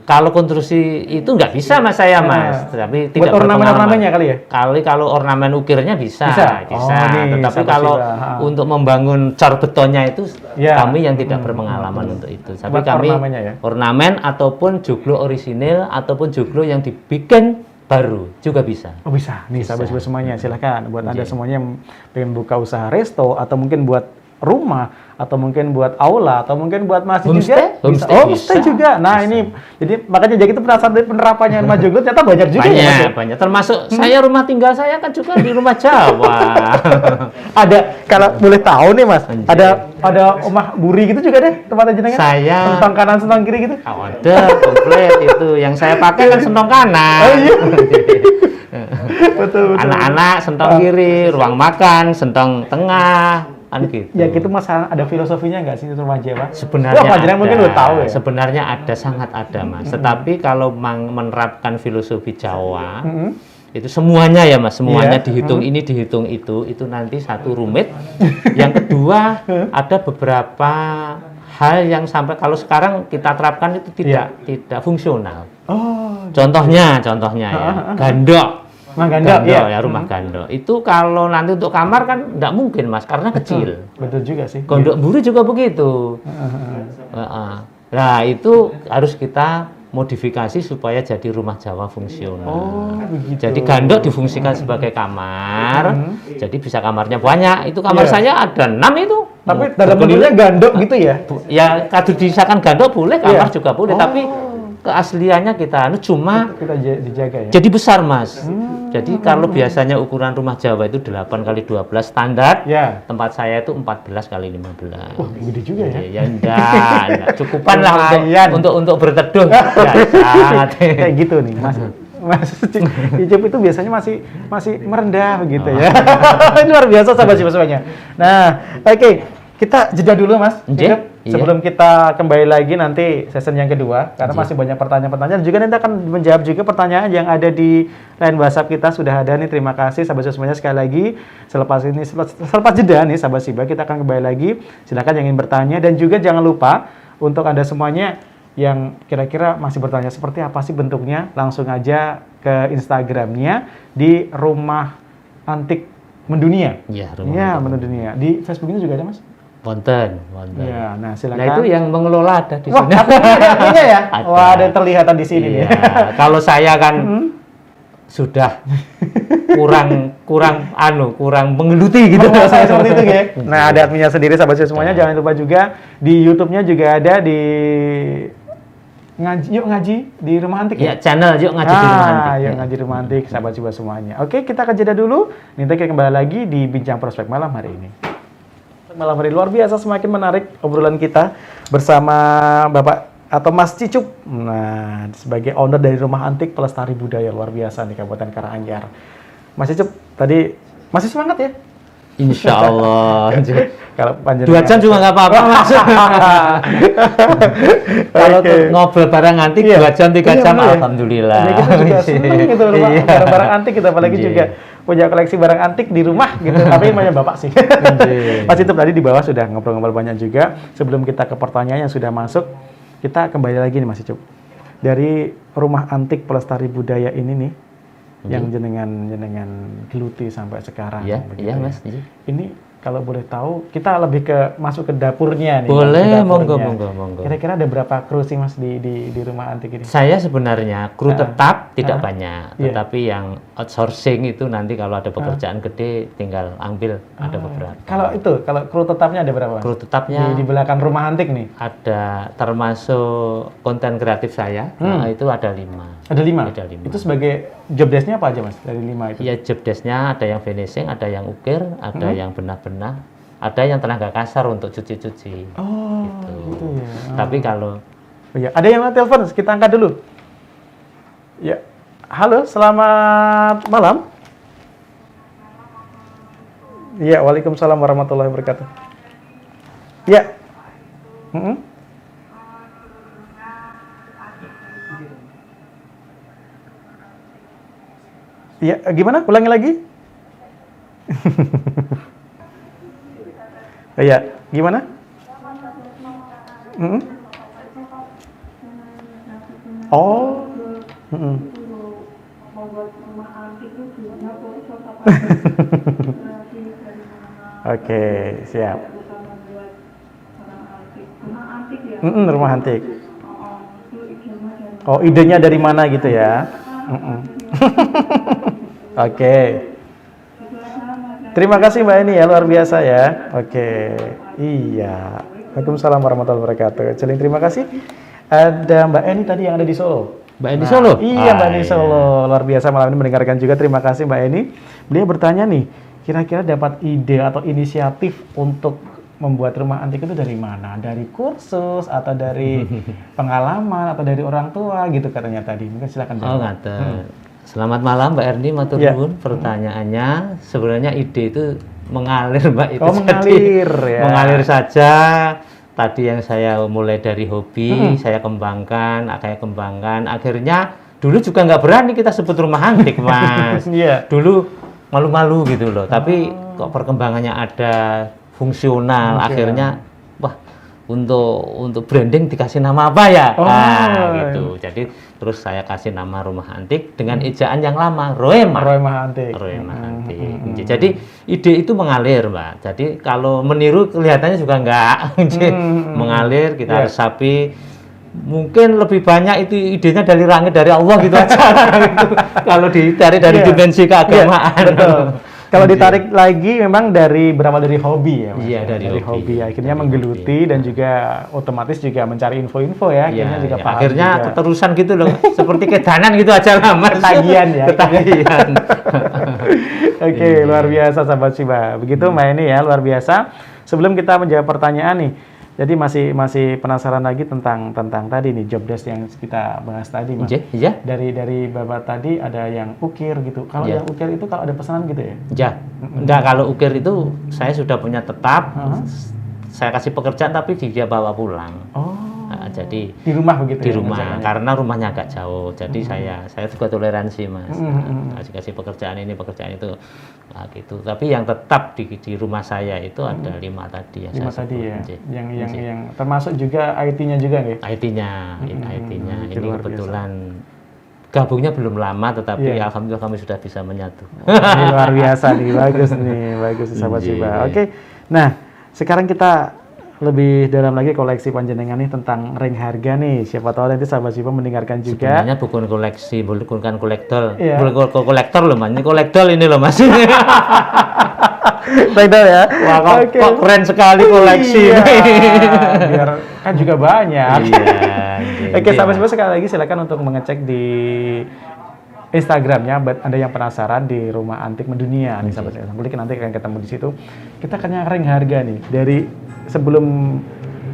Kalau konstruksi itu nggak bisa Mas saya Mas, tapi tidak
buat ornamen-ornamennya kali ya?
Kalau ornamen ukirnya bisa.
Nih,
tetapi kalau untuk membangun cor betonnya itu kami yang tidak berpengalaman untuk itu. Tapi kami ornamen ataupun joglo orisinil ataupun joglo yang dibikin baru juga bisa.
Oh bisa. Nih sahabat-sahabat semuanya, silahkan buat Anda semuanya yang pengen buka usaha resto atau mungkin buat rumah atau mungkin buat aula atau mungkin buat masjid juga bisa. Homestay juga. Nah, ini jadi makanya jadi kita penasaran dari penerapannya rumah joglo ternyata banyak juga
banyak. Termasuk saya rumah tinggal saya kan juga di rumah Jawa.
Ada kalau boleh tahu nih Mas, ada omah buri gitu juga deh tempatnya jenengan.
Saya
sentong kanan sentong kiri gitu.
Ada komplit itu. Yang saya pakai kan sentong kanan.
Oh iya. betul.
Anak-anak sentong kiri, ruang makan sentong tengah. Gitu.
Ya gitu Mas, ada filosofinya nggak sih rumah Jawa?
Sebenarnya ada.
Mungkin udah tahu ya.
Sebenarnya ada, sangat ada Mas. Tetapi kalau menerapkan filosofi Jawa, itu semuanya ya Mas, semuanya dihitung ini dihitung itu nanti satu rumit. Yang kedua ada beberapa hal yang sampai kalau sekarang kita terapkan itu tidak fungsional. Contohnya ya, gandok. Gandok ya rumah gandok. Itu kalau nanti untuk kamar kan tidak mungkin Mas karena kecil.
Betul juga sih.
Gondok buri juga begitu. Nah itu harus kita modifikasi supaya jadi rumah Jawa fungsional.
Begitu.
Jadi gandok difungsikan sebagai kamar. Jadi bisa kamarnya banyak. Itu kamar saya ada 6 itu.
Tapi dalam bentuknya gandok gitu ya?
Ya kalau disahkan gandok boleh, kamar juga boleh. Tapi keasliannya kita
dijaga ya.
Jadi besar Mas. Jadi kalau biasanya ukuran rumah Jawa itu 8 kali 12 standar. Tempat saya itu 14 kali 15.
Wah, gede juga ya.
Ya enggak. Cukupan lah untuk berteduh. Sangat.
Kayak gitu nih Mas Icip itu biasanya masih merendah begitu ya. Luar biasa sahabat semuanya. Nah, oke. Kita jeda dulu Mas. Sebelum kita kembali lagi nanti season yang kedua, karena masih banyak pertanyaan-pertanyaan. Juga nanti akan menjawab juga pertanyaan yang ada di line WhatsApp kita sudah ada nih. Terima kasih sahabat semuanya sekali lagi. Selepas jeda nih sahabat Siba, kita akan kembali lagi. Silakan yang ingin bertanya dan juga jangan lupa untuk Anda semuanya yang kira-kira masih bertanya seperti apa sih bentuknya, langsung aja ke Instagramnya di Rumah Antik Mendunia.
Rumah
Mendunia. Di Facebooknya juga ada Mas?
Wonten.
Ya, nah silakan.
Nah itu yang mengelola ada di sini.
Ada ya? Wah, ada terlihatan di sini nih.
Kalau saya kan sudah kurang menggeluti gitu.
Saya seperti itu ya. Nah, ada adminnya sendiri sahabat semuanya. Jangan lupa juga di YouTube-nya juga ada di ngaji di Rumah Antik ya?
Channel Yuk Ngaji di Rumah Antik.
Yuk Ngaji Rumah Antik, sahabat semuanya. Oke, kita akan jeda dulu. Nanti kita kembali lagi di Bincang Prospek malam hari ini. Malam hari luar biasa, semakin menarik obrolan kita bersama Bapak atau Mas Cicup. Nah, sebagai owner dari Rumah Antik Pelestari Budaya, luar biasa nih Kabupaten Karanganyar. Mas Cicup tadi masih semangat ya?
Insya Allah.
Kalau
2 jam juga nggak apa-apa Mas. Kalau ngobrol barang antik 2 jam 3 jam alhamdulillah.
Ya, kita juga seneng gitu barang antik kita apalagi juga punya koleksi barang antik di rumah gitu. Tapi namanya Bapak sih. Mas itu tadi di bawah sudah ngobrol-ngobrol banyak juga. Sebelum kita ke pertanyaan yang sudah masuk, kita kembali lagi nih Mas Cicup. Dari Rumah Antik Pelestari Budaya ini nih, yang jenengan geluti sampai sekarang.
Iya Mas.
Ini kalau boleh tahu, kita lebih masuk ke dapurnya nih.
Boleh, monggo.
Kira-kira ada berapa kru sih Mas di Rumah Antik ini?
Saya sebenarnya kru tetap tidak banyak, tetapi yang outsourcing itu nanti kalau ada pekerjaan gede tinggal ambil, ada beberapa.
Kalau kru tetapnya ada berapa?
Kru tetapnya
di belakang Rumah Antik nih.
Ada termasuk konten kreatif saya, itu ada 5.
Ada 5? Ada 5. Itu sebagai job desk-nya apa aja Mas dari 5 itu?
Iya, job desk-nya ada yang finishing, ada yang ukir, ada yang benar-benar, ada yang tenaga kasar untuk cuci-cuci.
Oh,
gitu.
gitu ya.
Tapi kalau
Oh, ya. Ada yang mau telepon, kita angkat dulu. Ya, halo, selamat malam. Ya, waalaikumsalam warahmatullahi wabarakatuh. Ya. Ya, gimana? Ulangi lagi. Ya, gimana? Oh. Oke, siap. Rumah antik. Oh, idenya dari mana gitu ya? Oke. Terima kasih Mbak Eni ya, luar biasa ya. Oke. Iya. Waalaikumsalam warahmatullahi wabarakatuh. Celing, terima kasih. Ada Mbak Eni tadi yang ada di Solo.
Mbak Eni Solo?
Iya, Mbak Eni Solo. Luar biasa malam ini mendengarkan juga. Terima kasih Mbak Eni. Beliau bertanya nih, kira-kira dapat ide atau inisiatif untuk membuat rumah antik itu dari mana? Dari kursus atau dari pengalaman atau dari orang tua gitu katanya tadi. Mungkin silakan jawab.
Oh, ngaten. Selamat malam Mbak Erni, matur nuwun. Pertanyaannya sebenarnya ide itu mengalir Mbak itu.
Oh, mengalir ya.
Mengalir saja. Tadi yang saya mulai dari hobi, saya kembangkan, akhirnya dulu juga nggak berani kita sebut rumah antik, Mas. Dulu malu-malu gitu loh. Tapi kok perkembangannya ada, fungsional, akhirnya wah, untuk branding dikasih nama apa ya? Gitu. Jadi terus saya kasih nama rumah antik dengan ejaan yang lama, Roemah Antik. Jadi ide itu mengalir, Mbak. Jadi kalau meniru kelihatannya juga enggak. Mengalir, kita resapi. Mungkin lebih banyak itu idenya dari langit, dari Allah gitu aja. Gitu. Kalau ditarik dari dimensi keagamaan.
Betul. Kalau ditarik lagi memang berawal dari hobi ya, Mas?
Iya, dari
hobi. Akhirnya menggeluti dan juga otomatis juga mencari info-info ya. Akhirnya juga paham.
Akhirnya
juga.
keterusan gitu loh, seperti kedanan gitu aja lah, Mas.
Ketagihan ya.
Ketagihan.
Oke, luar biasa sahabat Siba. Begitu Mbak Eni ya, luar biasa. Sebelum kita menjawab pertanyaan nih, jadi masih penasaran lagi tentang tadi nih job desk yang kita bahas tadi, Mas.
Iya.
Dari Bapak tadi ada yang ukir gitu. Kalau yang ukir itu kalau ada pesanan gitu ya?
Ya. Enggak, kalau ukir itu saya sudah punya tetap. Saya kasih pekerjaan tapi dia bawa pulang. Nah, jadi
di rumah begitu.
Di rumah, karena rumahnya agak jauh. Jadi saya juga toleransi, Mas. Kasih pekerjaan ini, pekerjaan itu. Nah, gitu. Tapi yang tetap di rumah saya itu ada 5 tadi yang
5
saya
tadi
sebut.
ya. Yang termasuk juga IT-nya juga nggih?
IT-nya. Ini kebetulan gabungnya belum lama, tetapi alhamdulillah kami sudah bisa menyatu.
Ini luar biasa nih, bagus sahabat Siba. Oke. Nah, sekarang kita lebih dalam lagi koleksi panjenengan nih tentang ring harga nih. Siapa tahu nanti sahabat Siba mendengarkan juga.
Sebenarnya bukan koleksi, bukan kolektor. Bukan kolektor loh, Mas. Ini kolektor ini loh, Mas.
Kolektor ya.
Wah, kok keren sekali koleksi.
Biar kan juga banyak. Oke, sahabat Siba sekali lagi silakan untuk mengecek di Instagramnya, Anda yang penasaran di Rumah Antik Mendunia nih sahabat saya. Nanti akan ketemu di situ. Kita akan ring harga nih dari sebelum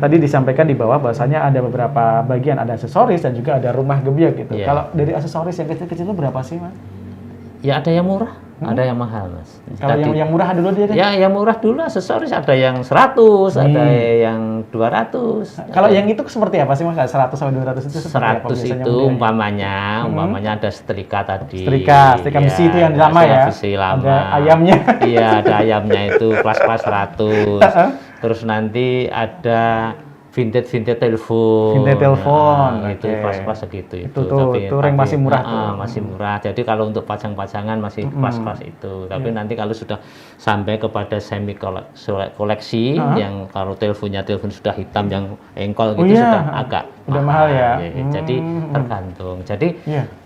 tadi disampaikan di bawah bahwasanya ada beberapa bagian, ada aksesoris dan juga ada rumah gebyek gitu. Kalau dari aksesoris yang kecil-kecil itu berapa sih, Mas?
Ya ada yang murah, ada yang mahal, Mas.
Kalau yang murah dulu dia deh.
Ya, yang murah dulu aksesoris ada yang 100, ada yang 200.
Kalau yang itu seperti apa sih, Mas? 100 sampai 200 itu seperti
100
apa
itu umpamanya ada setrika tadi.
Setrika besi itu yang lama ya.
Besi lama.
Ada ayamnya.
Iya, ada ayamnya itu kelas 100. Terus nanti ada vintage telepon. Itu pas segitu itu.
Tapi ring masih murah tuh.
Masih murah. Jadi kalau untuk pajang-pajangan masih pas itu. Tapi nanti kalau sudah sampai kepada semi koleksi yang kalau telepon sudah hitam yang engkol gitu sudah agak
mahal ya.
Jadi tergantung. Jadi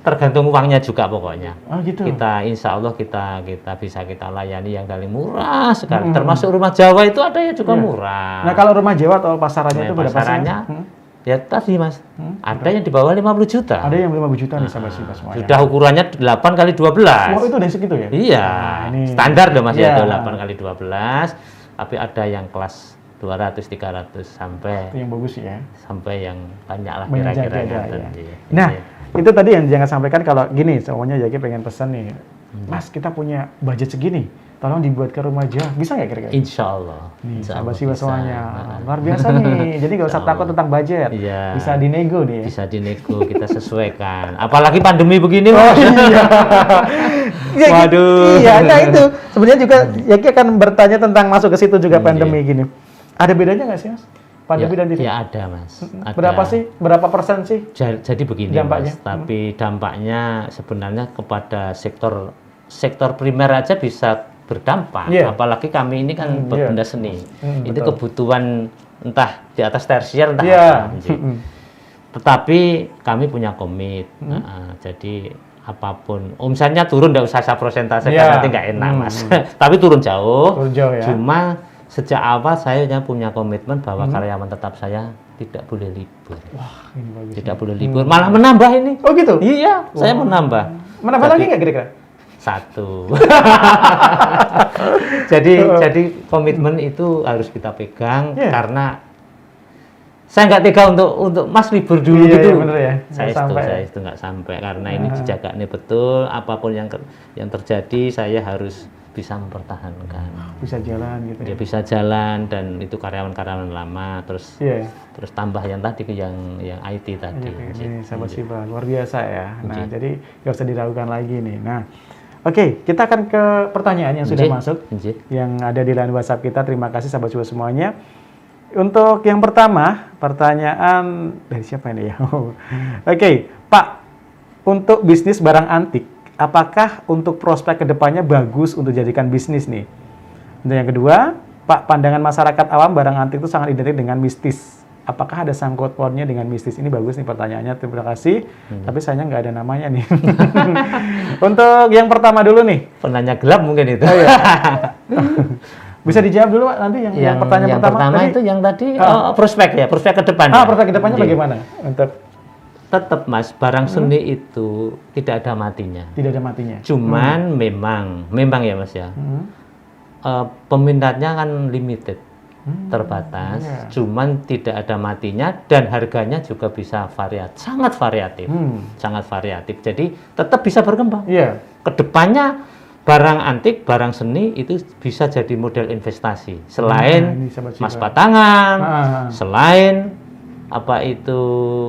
tergantung uangnya juga pokoknya.
Gitu.
Kita insya Allah kita bisa kita layani yang paling murah sekali. Termasuk rumah Jawa itu ada yang juga murah.
Nah, kalau rumah Jawa atau pasarannya itu berapa sih?
Ya tadi, Mas, ada yang di bawah 50 juta.
Ada yang 50 juta nih sahabat Siba semuanya.
Sudah ukurannya 8 kali 12.
Oh, itu dari segitu ya?
Iya, standar dong Mas ya, 8 kali 12. Tapi ada yang kelas 200, 300 sampai
Yang bagus ya.
sampai yang banyak lah
Banyak
kira-kira.
jaga,
ngaten,
ya.
iya.
Nah,
Iya.
itu tadi yang jangan sampaikan kalau gini, semuanya Jaki pengen pesan nih. Mas, kita punya budget segini, tolong dibuatkan rumah aja. Bisa nggak kira-kira?
Insya Allah.
Nih,
Insya
sahabat
Allah
Siwa
bisa.
semuanya.
Nah,
Luar biasa nih. Jadi nggak usah
Insya
takut
Allah.
tentang budget.
Iya.
Bisa dinego nih ya.
Bisa dinego, kita sesuaikan. Apalagi pandemi begini,
Oh
Mas.
iya. Iya,
Waduh.
Iya, nah itu. Sebenarnya juga Jaki akan bertanya tentang masuk ke situ juga pandemi gini. Ada bedanya nggak sih, Mas? Pandemi dan TV?
Ya ada, Mas. Ada.
Berapa sih? Berapa persen sih?
Jadi begini,
Dampaknya?
Mas. Tapi dampaknya sebenarnya kepada sektor primer aja bisa berdampak.
Iya.
Apalagi kami ini kan
iya.
benda seni. Itu
betul.
kebutuhan entah di atas tersier entah
Iya.
apa. Nji. Tetapi kami punya komit. Jadi apapun, misalnya turun nggak usah saya persentase
Iya.
nanti nggak enak, Mas. Tapi turun jauh.
Turun jauh ya.
Cuma sejak awal saya punya komitmen bahwa karyawan tetap saya tidak boleh libur.
Wah, ini bagus.
Tidak boleh libur, malah menambah ini.
Oh gitu?
Iya, saya menambah.
Menambah lagi nggak kira-kira?
Satu. jadi komitmen itu harus kita pegang
Iya.
karena saya nggak tega untuk Mas libur dulu
Iya,
gitu.
iya, bener ya. Nggak
Saya
sampai.
itu nggak sampai karena ini dijaga nih betul. Apapun yang terjadi saya harus bisa mempertahankan.
Bisa jalan gitu
Dia
ya.
bisa jalan dan itu karyawan-karyawan lama terus
Iya.
terus tambah yang tadi yang IT tadi.
Ini sahabat Siba, luar biasa ya. Nah, jadi nggak usah diragukan lagi nih. Nah, oke, kita akan ke pertanyaan yang sudah
Nggih,
masuk,
nggih.
yang ada di line WhatsApp kita. Terima kasih sahabat Siba semuanya. Untuk yang pertama, pertanyaan dari siapa ini ya? Oke, Pak, untuk bisnis barang antik, apakah untuk prospek kedepannya bagus untuk jadikan bisnis nih? Dan yang kedua, Pak, pandangan masyarakat awam barang antik itu sangat identik dengan mistis. Apakah ada sangkut pautnya dengan mistis? Ini bagus nih pertanyaannya, terima kasih. Tapi sayangnya nggak ada namanya nih. Untuk yang pertama dulu nih.
Penanya gelap mungkin itu.
Oh, iya. Bisa dijawab dulu Pak, nanti yang pertanyaan
yang
pertama tadi?
itu yang tadi prospek ya, prospek ke depan.
Prospek kedepannya bagaimana? Untuk
Tetap Mas, barang seni itu tidak ada matinya.
tidak ada matinya.
Cuman memang ya Mas ya. Peminatnya kan limited, terbatas.
iya.
Cuman tidak ada matinya dan harganya juga bisa sangat variatif, sangat variatif. Jadi tetap bisa berkembang.
Iya.
Kedepannya barang antik, barang seni itu bisa jadi model investasi. Selain
ini sahabat Siba.
emas batangan,
Ah.
selain apa itu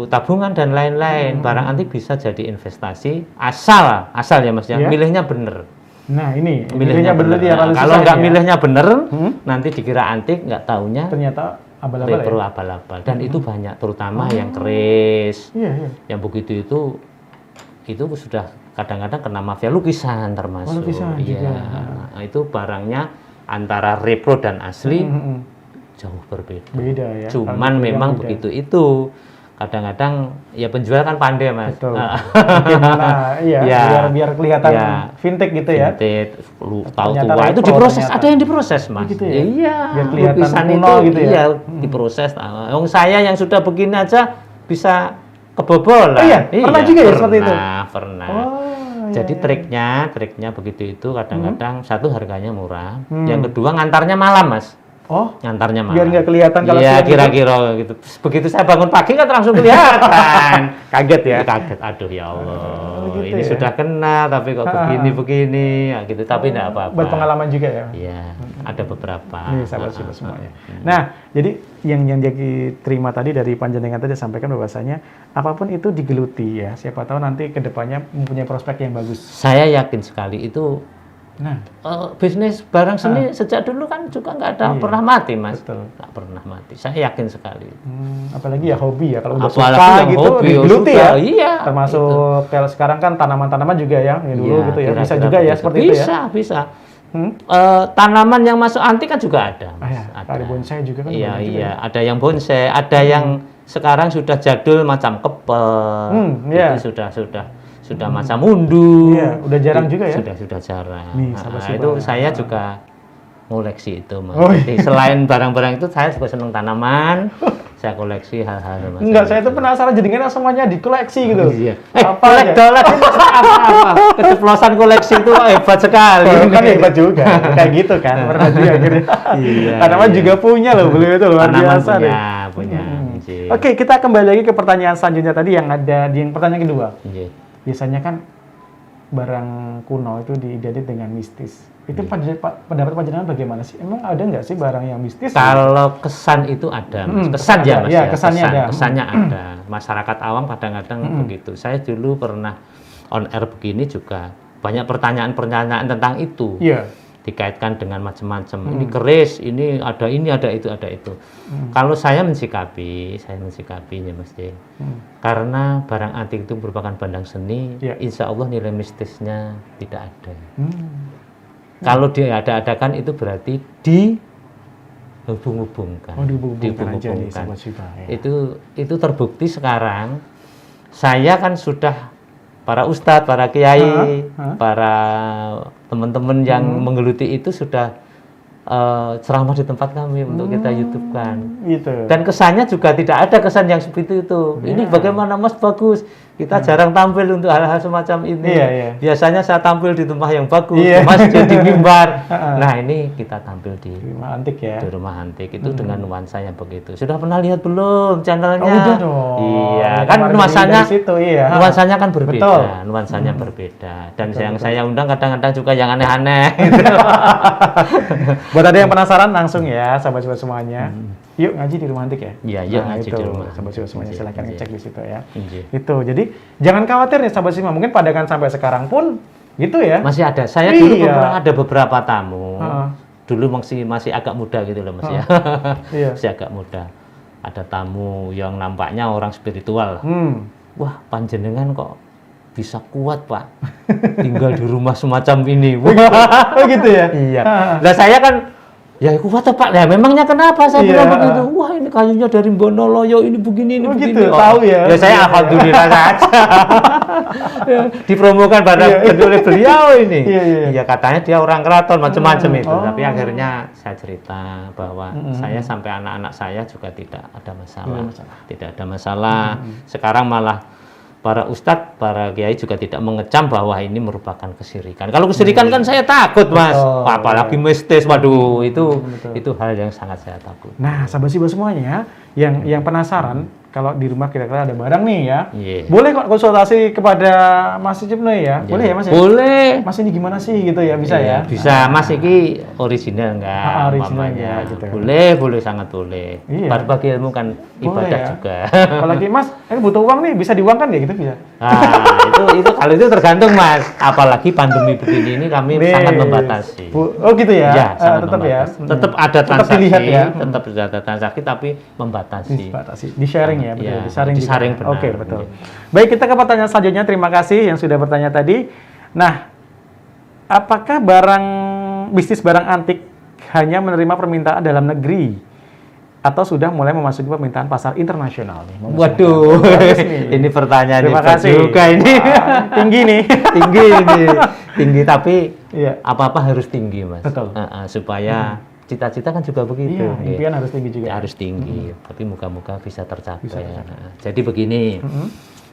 tabungan dan lain-lain, barang antik bisa jadi investasi asal ya Mas ya.
Iya.
Milihnya bener.
Nah ini,
Milihnya
bener dia paling
Kalau
susah
nggak
ini ya.
milihnya bener, nanti dikira antik, nggak taunya
Ternyata abal-abal ya.
repro abal-abal. Dan itu banyak, terutama yang keris,
Iya, iya.
yang begitu itu sudah kadang-kadang kena mafia lukisan termasuk.
Oh, lukisan
Iya.
juga.
Nah, itu barangnya antara repro dan asli
Mm-mm.
jauh berbeda.
Beda ya.
Cuman
Kalau
memang
beda.
begitu itu. Kadang-kadang ya penjual kan pandai Mas.
Betul. Gimana? Iya,
Ya.
biar kelihatan
Ya.
vintage gitu ya.
Vintage, lu tahu
Ternyata
tua itu
repro
diproses,
ternyata.
ada yang diproses Mas.
gitu ya?
Iya.
Biar kelihatan
lukisan
kuno
itu
gitu ya?
iya diproses. Wong saya yang sudah begini aja bisa kebobolan.
Oh iya? Pernah juga ya seperti itu?
Pernah.
Oh,
Jadi
iya.
triknya begitu itu kadang-kadang satu harganya murah, yang kedua ngantarnya malam Mas.
Oh,
Ngantarnya malam.
biar nggak kelihatan kalau
iya,
siang gitu?
kira-kira gitu. Begitu saya bangun pagi kan langsung kelihatan. Kaget ya, kaget. Aduh ya Allah.
gitu
Ini
ya?
sudah kenal tapi kok begini ya gitu. Tapi enggak apa-apa.
berpengalaman juga ya.
Iya, ada beberapa.
Ini sahabat Siba semuanya. Nah, jadi yang Jaki terima tadi dari panjenengan tadi sampaikan bahwasanya apapun itu digeluti ya. Siapa tahu nanti kedepannya mempunyai prospek yang bagus.
Saya yakin sekali itu
Nah,
bisnis barang seni sejak dulu kan juga nggak ada pernah mati Mas.
betul.
Nggak pernah mati. Saya yakin sekali.
Apalagi ya hobi ya. Kalau udah
Apalagi
suka
yang
gitu
hobi,
digeluti
suka.
ya.
Iya,
Termasuk kalau sekarang kan tanaman-tanaman juga ya, yang dulu
Iya,
gitu ya. Bisa
kira-kira
juga ya
begitu.
seperti itu ya.
Bisa. Tanaman yang masuk antik kan juga ada,
Ah,
Mas.
ya.
Ada.
Ada bonsai juga kan.
Iya,
banyak juga
iya.
ya.
Ada yang bonsai, ada yang sekarang sudah jadul macam kepel.
iya.
Itu sudah macam mundu.
Iya, udah jarang juga ya.
Sudah jarang.
Nih,
Nah,
sahabat
itu
Siba.
saya juga ngoleksi itu, Mas.
Oh,
Jadi selain barang-barang itu saya juga senang tanaman. saya koleksi hal-hal semacam
Enggak, saya
itu.
tuh penasaran jadinya semuanya dikoleksi gitu.
Iya.
Apa
Kolek
aja?
dolar itu apa? Keceplosan koleksi itu hebat sekali.
Oh, kan hebat juga, kayak gitu kan, pernah juga akhirnya.
Iya,
Tanaman
iya.
juga punya loh, beliau itu luar
Tanaman
biasa deh.
punya. Iya.
Oke, kita kembali lagi ke pertanyaan selanjutnya tadi yang ada di pertanyaan kedua.
Iya.
Biasanya kan barang kuno itu diidentikan dengan mistis. Itu pendapat panjenengan bagaimana sih? Emang ada nggak sih barang yang mistis?
Kalau kesan itu ada, Mas. Kesan
ada.
ya, Mas.
Ya, kesannya ada.
Kesannya ada. Masyarakat awam kadang-kadang begitu. Saya dulu pernah on air begini juga banyak pertanyaan-pertanyaan tentang itu.
Iya.
Dikaitkan dengan macam-macam. Ini keris, ini, ada itu, ada itu. Kalau saya mensikapinya mesti. Karena barang antik itu merupakan bandang seni,
Iya.
insya Allah nilai mistisnya tidak ada. Kalau diada-adakan itu berarti dihubung-hubungkan.
Oh, dihubung-hubungkan aja nih, Sobat Syibah, ya.
Itu terbukti sekarang. Saya kan sudah para ustadz, para kiai, para teman-teman yang menggeluti itu sudah ceramah di tempat kami untuk kita YouTube-kan.
Gitu.
Dan kesannya juga tidak ada kesan yang seperti itu. Ini bagaimana Mas, bagus. Kita jarang tampil untuk hal-hal semacam ini.
Iya.
Biasanya saya tampil di rumah yang bagus,
Iya.
di masjid, di mimbar. Nah, ini kita tampil di
Rumah antik ya.
rumah antik itu dengan nuansa yang begitu. Sudah pernah lihat belum channelnya?
Oh, udah dong.
Iya,
Ya,
kan
kemarin
nuansanya
dari situ, iya.
nuansanya kan berbeda.
Betul.
Nuansanya berbeda. Dan yang saya undang kadang-kadang juga yang aneh-aneh. Gitu.
Buat ada yang penasaran langsung ya, sahabat-sahabat semuanya. Yuk ngaji di rumah antik ya.
Iya, yuk ngaji
itu,
di rumah.
Sahabat-sahabat semuanya silakan ngecek di situ ya.
Iya.
Itu. Jadi jangan khawatir nih sahabat semua. Mungkin padangan sampai sekarang pun gitu ya.
Masih ada. Saya dulu
Iya.
pernah ada beberapa tamu.
Heeh.
Dulu masih agak muda gitu loh Mas ya.
Iya.
Masih agak muda. Ada tamu yang nampaknya orang spiritual lah. Wah, panjenengan kok bisa kuat Pak tinggal di rumah semacam ini. Wah.
Oh gitu ya.
Iya. Nah saya kan ya kuat tuh Pak. Nah memangnya kenapa saya
Iya.
bilang begitu? Wah ini kayunya dari Bonoloyo, ini begini, ini
Oh,
begini.
gitu, tahu ya.
Ya saya
Iya.
alhamdulillah saja. Ya, dipromokan pada oleh beliau ini.
Iya.
Iya katanya dia orang keraton macam-macam itu. Tapi akhirnya saya cerita bahwa saya sampai anak-anak saya juga tidak ada masalah. Tidak ada masalah. Sekarang malah para ustadz, para kiai juga tidak mengecam bahwa ini merupakan kesirikan. Kalau kesirikan kan saya takut, Mas.
Betul.
Apalagi mistis, waduh, itu hal yang sangat saya takut.
Nah, sahabat-sahabat semuanya yang penasaran kalau di rumah kira-kira ada barang nih ya.
Iya.
Boleh kok konsultasi kepada Mas Cicip nih ya. Boleh ya Mas ya?
Boleh.
Mas ini gimana sih gitu ya, bisa ya?
Bisa, Mas iki original enggak?
Original
umpamanya.
enggak, gitu.
Boleh, sangat boleh.
Iya.
Berbagi ilmu kan ibadah
ya.
juga.
Apalagi Mas, ini butuh uang nih, bisa diuangkan ya gitu bisa?
Nah, itu kalau itu tergantung Mas. Apalagi pandemi begini ini kami sangat membatasi.
Oh gitu ya?
Ya, sangat
tetap ya?
membatasi. Tetap ada
Tetap
transaksi,
dilihat ya?
tetap ada transaksi tapi membatasi.
Dibatasi. Di sharing ya, betul.
Iya,
Di-sharing juga.
di-sharing benar.
Oke, betul.
Iya.
Baik, kita ke pertanyaan selanjutnya. Terima kasih yang sudah bertanya tadi. Nah, apakah bisnis barang antik hanya menerima permintaan dalam negeri atau sudah mulai memasuki permintaan pasar internasional nih?
Waduh, ini pertanyaan
Terima
hebat
kasih.
juga ini.
Tinggi nih.
tinggi ini, tinggi tapi
Iya.
apa-apa harus tinggi Mas.
Betul.
Supaya cita-cita kan juga begitu.
Iya, impian harus tinggi juga.
Ya, harus tinggi, tapi moga-moga bisa tercapai. Jadi begini,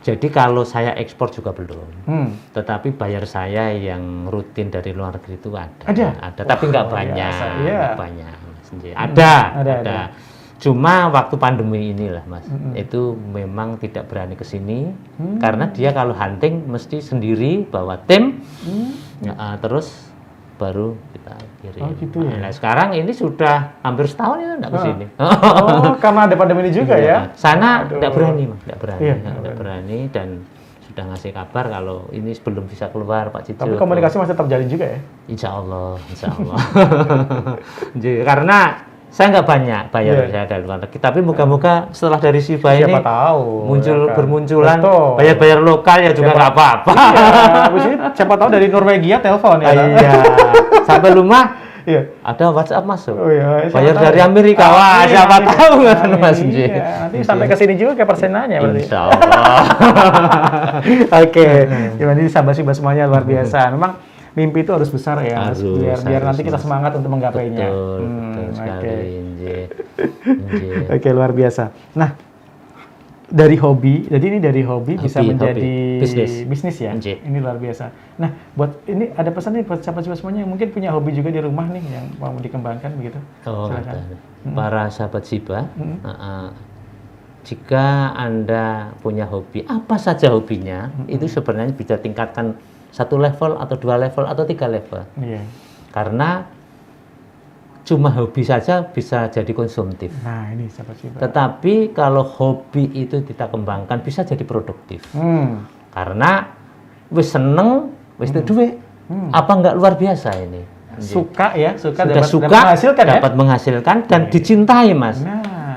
jadi kalau saya ekspor juga belum, tetapi bayar saya yang rutin dari luar negeri itu ada. Tapi nggak banyak,
Iya.
nggak banyak. Mas. Ada. Cuma waktu pandemi inilah Mas, itu memang tidak berani ke sini karena dia kalau hunting mesti sendiri bawa tim, terus baru kita kirim.
Oh, gitu ya?
Nah, sekarang ini sudah hampir setahun ya nggak ke sini.
Oh, karena ada pandemi ini juga ya?
Sana nggak berani Mas, nggak berani,
Iya,
nggak berani dan sudah ngasih kabar kalau ini belum bisa keluar Pak Cicu.
Tapi komunikasi masih tetap jalin juga ya?
Insya Allah. Karena saya nggak banyak bayar saya dari luar negeri, tapi moga-moga setelah dari Syibah ini
Siapa tahu
bermunculan
Betul.
bayar lokal ya juga nggak apa-apa.
Iya, habis ini siapa tahu dari Norwegia telepon ya.
Iya. Sampai rumah
Iya.
ada WhatsApp masuk.
Oh iya, siapa
Bayar
tahu.
dari Amerika. Wah,
Amin,
siapa
amin.
tahu nggak
Amin,
Mas?
iya. Nanti sampai ke sini juga kayak persenanya berarti.
Insya Allah.
Oke. Gimana ini sahabat-sahabat semuanya luar biasa. mimpi itu harus besar ya, Mas. Biar nanti kita semangat untuk menggapainya.
Betul sekali.
Oke, luar biasa. Nah, dari hobi, jadi ini dari hobi bisa menjadi bisnis ya. Ini luar biasa. Nah, buat ini ada pesan nih buat sahabat Siba semuanya yang mungkin punya hobi juga di rumah nih yang mau dikembangkan begitu.
Para sahabat Siba, jika Anda punya hobi, apa saja hobinya, itu sebenarnya bisa tingkatkan 1 level atau 2 level atau 3 level. Karena cuma hobi saja bisa jadi konsumtif.
Nah, ini sahabat Siba.
Tetapi kalau hobi itu kita kembangkan bisa jadi produktif. Karena wis seneng, wis itu duit. Apa enggak luar biasa ini?
Suka
dapat menghasilkan dan dicintai, Mas.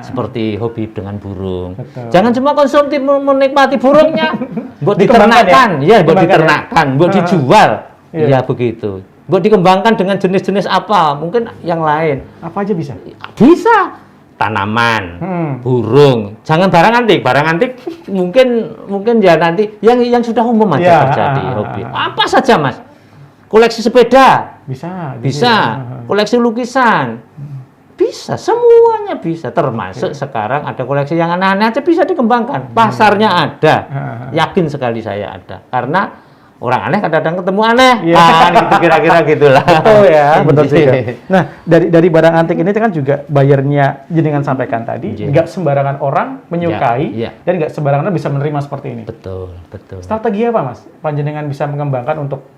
Seperti hobi dengan burung. Jangan cuma konsumtif menikmati burungnya. Buat diternakan, buat diternakan, buat dijual. Ya begitu. Buat dikembangkan dengan jenis-jenis apa? Mungkin yang lain.
Apa aja bisa?
Bisa. Tanaman, burung. Jangan barang antik. Barang antik mungkin ya nanti yang sudah umum aja terjadi hobi. Apa saja, Mas? Koleksi sepeda. Bisa. Koleksi lukisan. Bisa, semuanya bisa. Termasuk sekarang ada koleksi yang aneh-aneh aja bisa dikembangkan. Pasarnya ada. Yakin sekali saya ada. Karena orang aneh kadang-kadang ketemu aneh. Gitu, kira-kira gitulah.
Betul ya, betul juga. Nah, dari barang antik ini kan juga bayarnya jenengan sampaikan tadi, nggak sembarangan orang menyukai dan nggak sembarangan orang bisa menerima seperti ini.
Betul.
Strategi apa, Mas? Panjenengan bisa mengembangkan untuk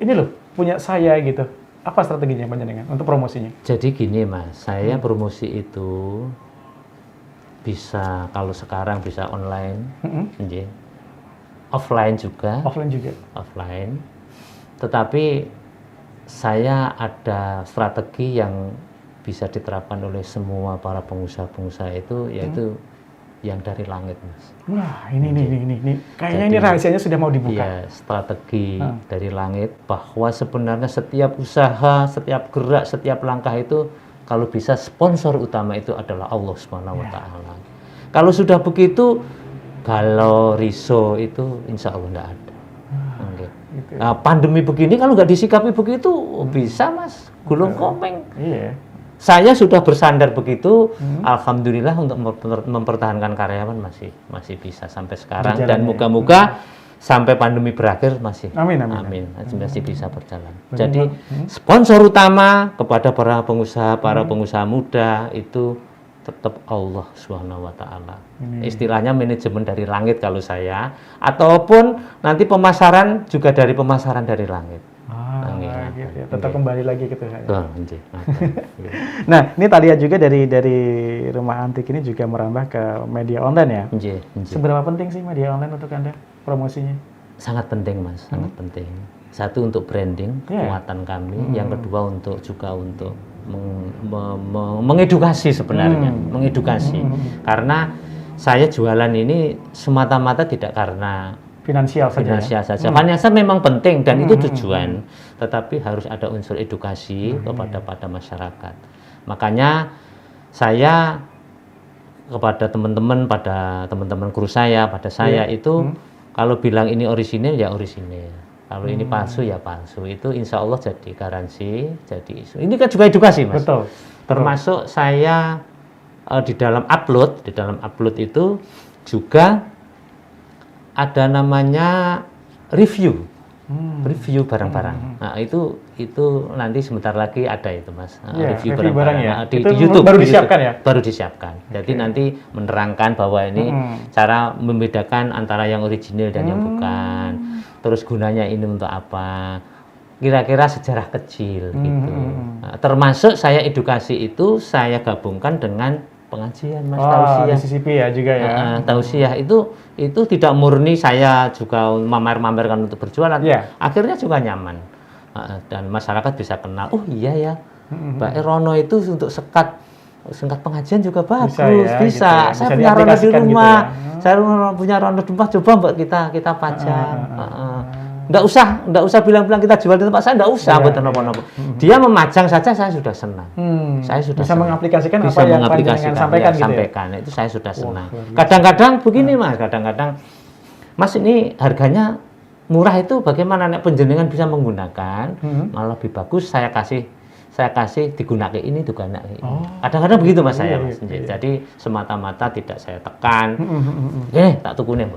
ini loh, punya saya gitu. Apa strateginya panjenengan untuk promosinya?
Jadi gini, Mas, saya promosi itu bisa kalau sekarang bisa online. Offline juga. Tetapi saya ada strategi yang bisa diterapkan oleh semua para pengusaha-pengusaha itu, yaitu yang dari langit, Mas.
Wah, ini. Kayaknya ini rahasianya sudah mau dibuka.
Ya, strategi dari langit bahwa sebenarnya setiap usaha, setiap gerak, setiap langkah itu kalau bisa sponsor utama itu adalah Allah Subhanahu wa taala. Kalau sudah begitu, kalau riso itu insya Allah tidak ada. Gitu. Nah, pandemi begini kalau nggak disikapi begitu bisa, Mas, gulung komeng. Saya sudah bersandar begitu, alhamdulillah untuk mempertahankan karyawan masih bisa sampai sekarang dan moga-moga sampai pandemi berakhir masih amin. Masih bisa berjalan. Jadi sponsor utama kepada para pengusaha muda itu tetap Allah Subhanahu wa taala. Istilahnya manajemen dari langit kalau saya, ataupun nanti pemasaran juga dari pemasaran dari langit.
Gitu ya. Tetap kembali lagi gitu saya. Nah, ini tadi juga dari rumah antik ini juga merambah ke media online ya. Seberapa penting sih media online untuk Anda promosinya?
Sangat penting, Mas, sangat penting. Satu untuk branding, kekuatan kami, yang kedua untuk mengedukasi sebenarnya, mengedukasi. Karena saya jualan ini semata-mata tidak karena finansial saja. Finansial memang penting dan itu tujuan, tetapi harus ada unsur edukasi kepada masyarakat. Makanya saya kepada teman-teman kru saya, itu kalau bilang ini orisinil ya orisinil. Kalau ini palsu ya palsu. Itu insya Allah jadi garansi, jadi isu. Ini kan juga edukasi, Mas.
Betul.
Termasuk saya di dalam upload itu juga ada namanya review barang-barang. Nah, itu nanti sebentar lagi ada itu, Mas. Review barang-barang ya. Di YouTube
baru disiapkan ya?
Baru disiapkan. Jadi nanti menerangkan bahwa ini cara membedakan antara yang original dan yang bukan. Terus gunanya ini untuk apa? Kira-kira sejarah kecil gitu. Nah, termasuk saya edukasi itu saya gabungkan dengan pengajian, Mas. Tausiah.
CCP ya juga ya.
Tausiah itu tidak murni saya juga mamer-mamerkan untuk berjualan. Akhirnya juga nyaman. Dan masyarakat bisa kenal. Oh iya ya. Mbak Rono itu untuk sekat pengajian juga bagus. Bisa. Gitu ya. Saya punya Rono di rumah. Gitu ya. Saya punya Rono di rumah. Coba Mbak kita pajang. Nggak usah bilang-bilang kita jual di tempat saya, nggak usah buat nopo-nopo. Dia memajang saja saya sudah senang. Saya sudah
bisa
senang.
mengaplikasikan apa yang panjenengan sampaikan gitu
ya? Itu saya sudah senang. Kadang-kadang begini, Mas, Mas ini harganya murah itu bagaimana nek penjenengan bisa menggunakan, malah lebih bagus saya kasih digunakan ini juga enak. Kadang-kadang begitu Mas saya, Mas. Jadi semata-mata tidak saya tekan. Tak tukune.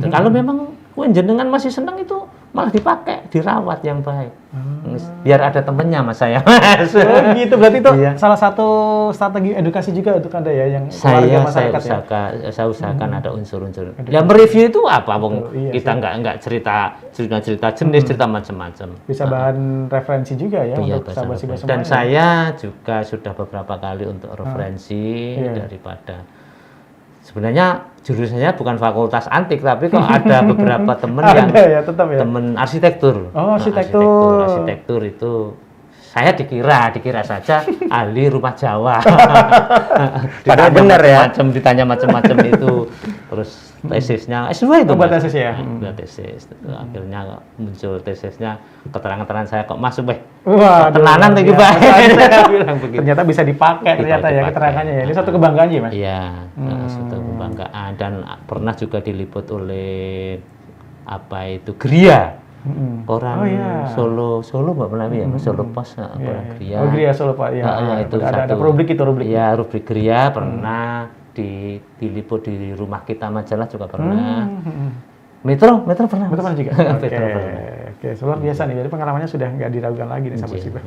Kalau memang jenengan masih senang itu malah dipakai, dirawat yang baik. Biar ada temennya Mas saya. Mas.
Oh, gitu. Berarti itu salah satu strategi edukasi juga untuk Anda ya yang
saya usahakan ada unsur-unsur. Ya mereview itu apa, Bang? Kita nggak cerita jenis, cerita macam-macam.
Bisa bahan referensi juga ya untuk sahabat-sahabat semuanya.
Dan saya juga sudah beberapa kali untuk referensi daripada sebenarnya jurusannya bukan fakultas antik, tapi kok ada beberapa teman yang teman arsitektur.
Oh, arsitektur.
Arsitektur itu saya dikira saja ahli rumah Jawa.
Padahal benar ya.
Ditanya macam-macam itu. Terus tesisnya S2 itu.
Buat tesis ya.
Buat tesis. Akhirnya muncul tesisnya, keterangan saya kok masuk
wah,
tenanan lagi Pak.
Ternyata bisa dipakai ya keterangannya ya. Ini satu kebanggaan ya Mas.
Iya, satu kebanggaan dan pernah juga diliput oleh Gria. Koran Solo Mbak Melami ya, Solo Pos, Gria.
Gria Solo Pak. Itu ada rubrik itu.
Ya, rubrik Gria pernah diliput di Rumah Kita majalah juga pernah. Metro pernah.
Metro pernah juga. Oke, luar biasa nih. Jadi pengalamannya sudah nggak diragukan lagi nih sahabat Siba.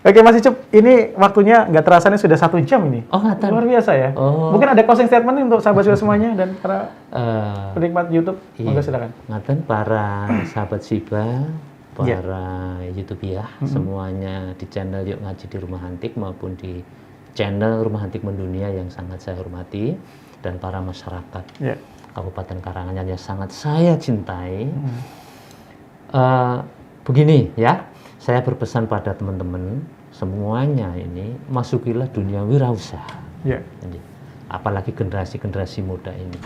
Oke Mas Icuk, ini waktunya nggak terasa nih sudah 1 jam ini. Luar biasa ya. Mungkin ada closing statement nih untuk sahabat Siba semuanya dan para penikmat YouTube. Monggo silakan.
Ngaten para sahabat Siba, para YouTuber semuanya di channel Yuk Ngaji di Rumah Antik maupun di channel Rumah Antik Mendunia yang sangat saya hormati, dan para masyarakat Kabupaten Karanganyar yang sangat saya cintai. Begini ya, saya berpesan pada teman-teman semuanya ini, masukilah dunia wirausaha. Apalagi generasi muda ini.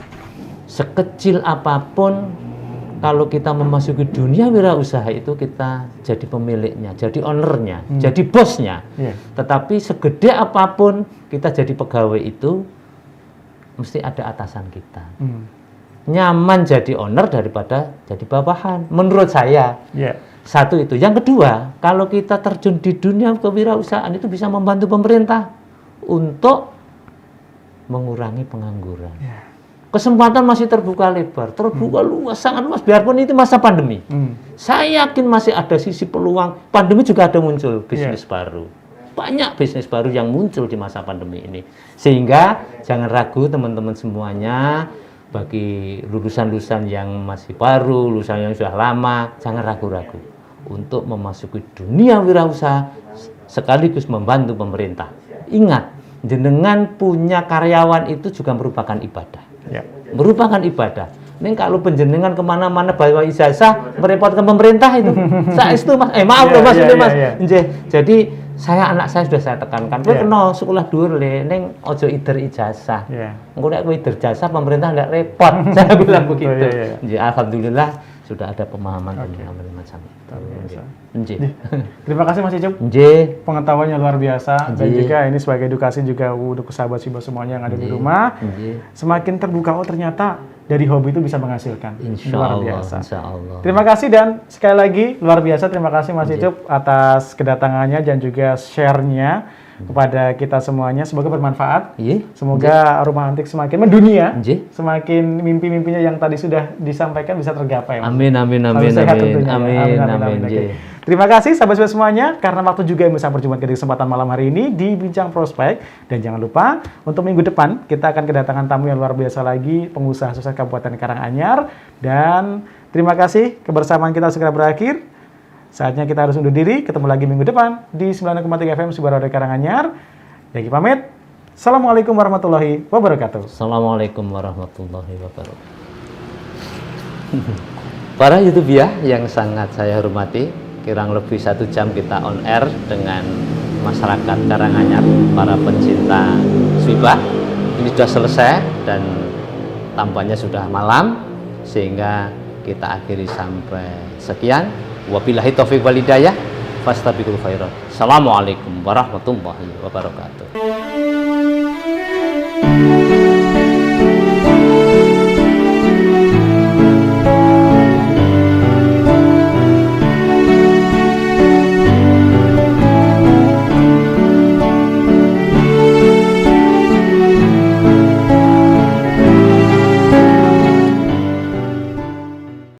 Sekecil apapun, kalau kita memasuki dunia wirausaha itu kita jadi pemiliknya, jadi ownernya, jadi bosnya. Tetapi segede apapun kita jadi pegawai itu, mesti ada atasan kita. Nyaman jadi owner daripada jadi bawahan, menurut saya. Satu itu. Yang kedua, kalau kita terjun di dunia kewirausahaan itu bisa membantu pemerintah untuk mengurangi pengangguran. Kesempatan masih terbuka lebar, terbuka luas, sangat luas. Biarpun itu masa pandemi, saya yakin masih ada sisi peluang. Pandemi juga ada muncul bisnis baru. Banyak bisnis baru yang muncul di masa pandemi ini. Sehingga jangan ragu teman-teman semuanya. Bagi lulusan-lulusan yang masih baru, lulusan yang sudah lama, jangan ragu-ragu untuk memasuki dunia wirausaha sekaligus membantu pemerintah. Ingat, jenengan punya karyawan itu juga merupakan ibadah. Merupakan ibadah. Ini kalau penjenengan kemana-mana bawa ijazah merepotkan pemerintah itu. Maaf loh Mas, Jadi anak saya sudah saya tekankan, kowe kena sekolah dhuwur le, ning ojo ider ijazah. Engko nek kowe ider ijazah pemerintah ndak repot. Saya bilang begitu. Alhamdulillah sudah ada pemahaman macam itu.
Terima kasih Mas Icuk. Pengetahuannya luar biasa dan juga ini sebagai edukasi juga untuk sahabat Siba semuanya yang ada di rumah. Semakin terbuka, ternyata dari hobi itu bisa menghasilkan. Luar biasa. Terima kasih dan sekali lagi luar biasa terima kasih Mas Icuk atas kedatangannya dan juga share-nya kepada kita semuanya. Semoga bermanfaat. Semoga Rumah Antik semakin mendunia. Semakin mimpi-mimpinya yang tadi sudah disampaikan bisa tergapai.
Amin.
Terima kasih sahabat-sahabat semuanya, karena waktu juga yang bisa perjumpaan di kesempatan malam hari ini di Bincang Prospek. Dan jangan lupa, untuk minggu depan kita akan kedatangan tamu yang luar biasa lagi, pengusaha sukses Kabupaten Karanganyar. Dan terima kasih, kebersamaan kita segera berakhir. Saatnya kita harus undur diri, ketemu lagi minggu depan di 96,3 FM Suara Radio Karanganyar. Jadi pamit, Assalamualaikum warahmatullahi wabarakatuh.
Assalamualaikum warahmatullahi wabarakatuh. Para YouTuber yang sangat saya hormati, kurang lebih 1 jam kita on air dengan masyarakat Karanganyar, para pencinta Siba. Ini sudah selesai dan tampaknya sudah malam, sehingga kita akhiri sampai sekian. Wabillahi taufiq wal hidayah, fastabiqul khairat. Assalamualaikum warahmatullahi wabarakatuh.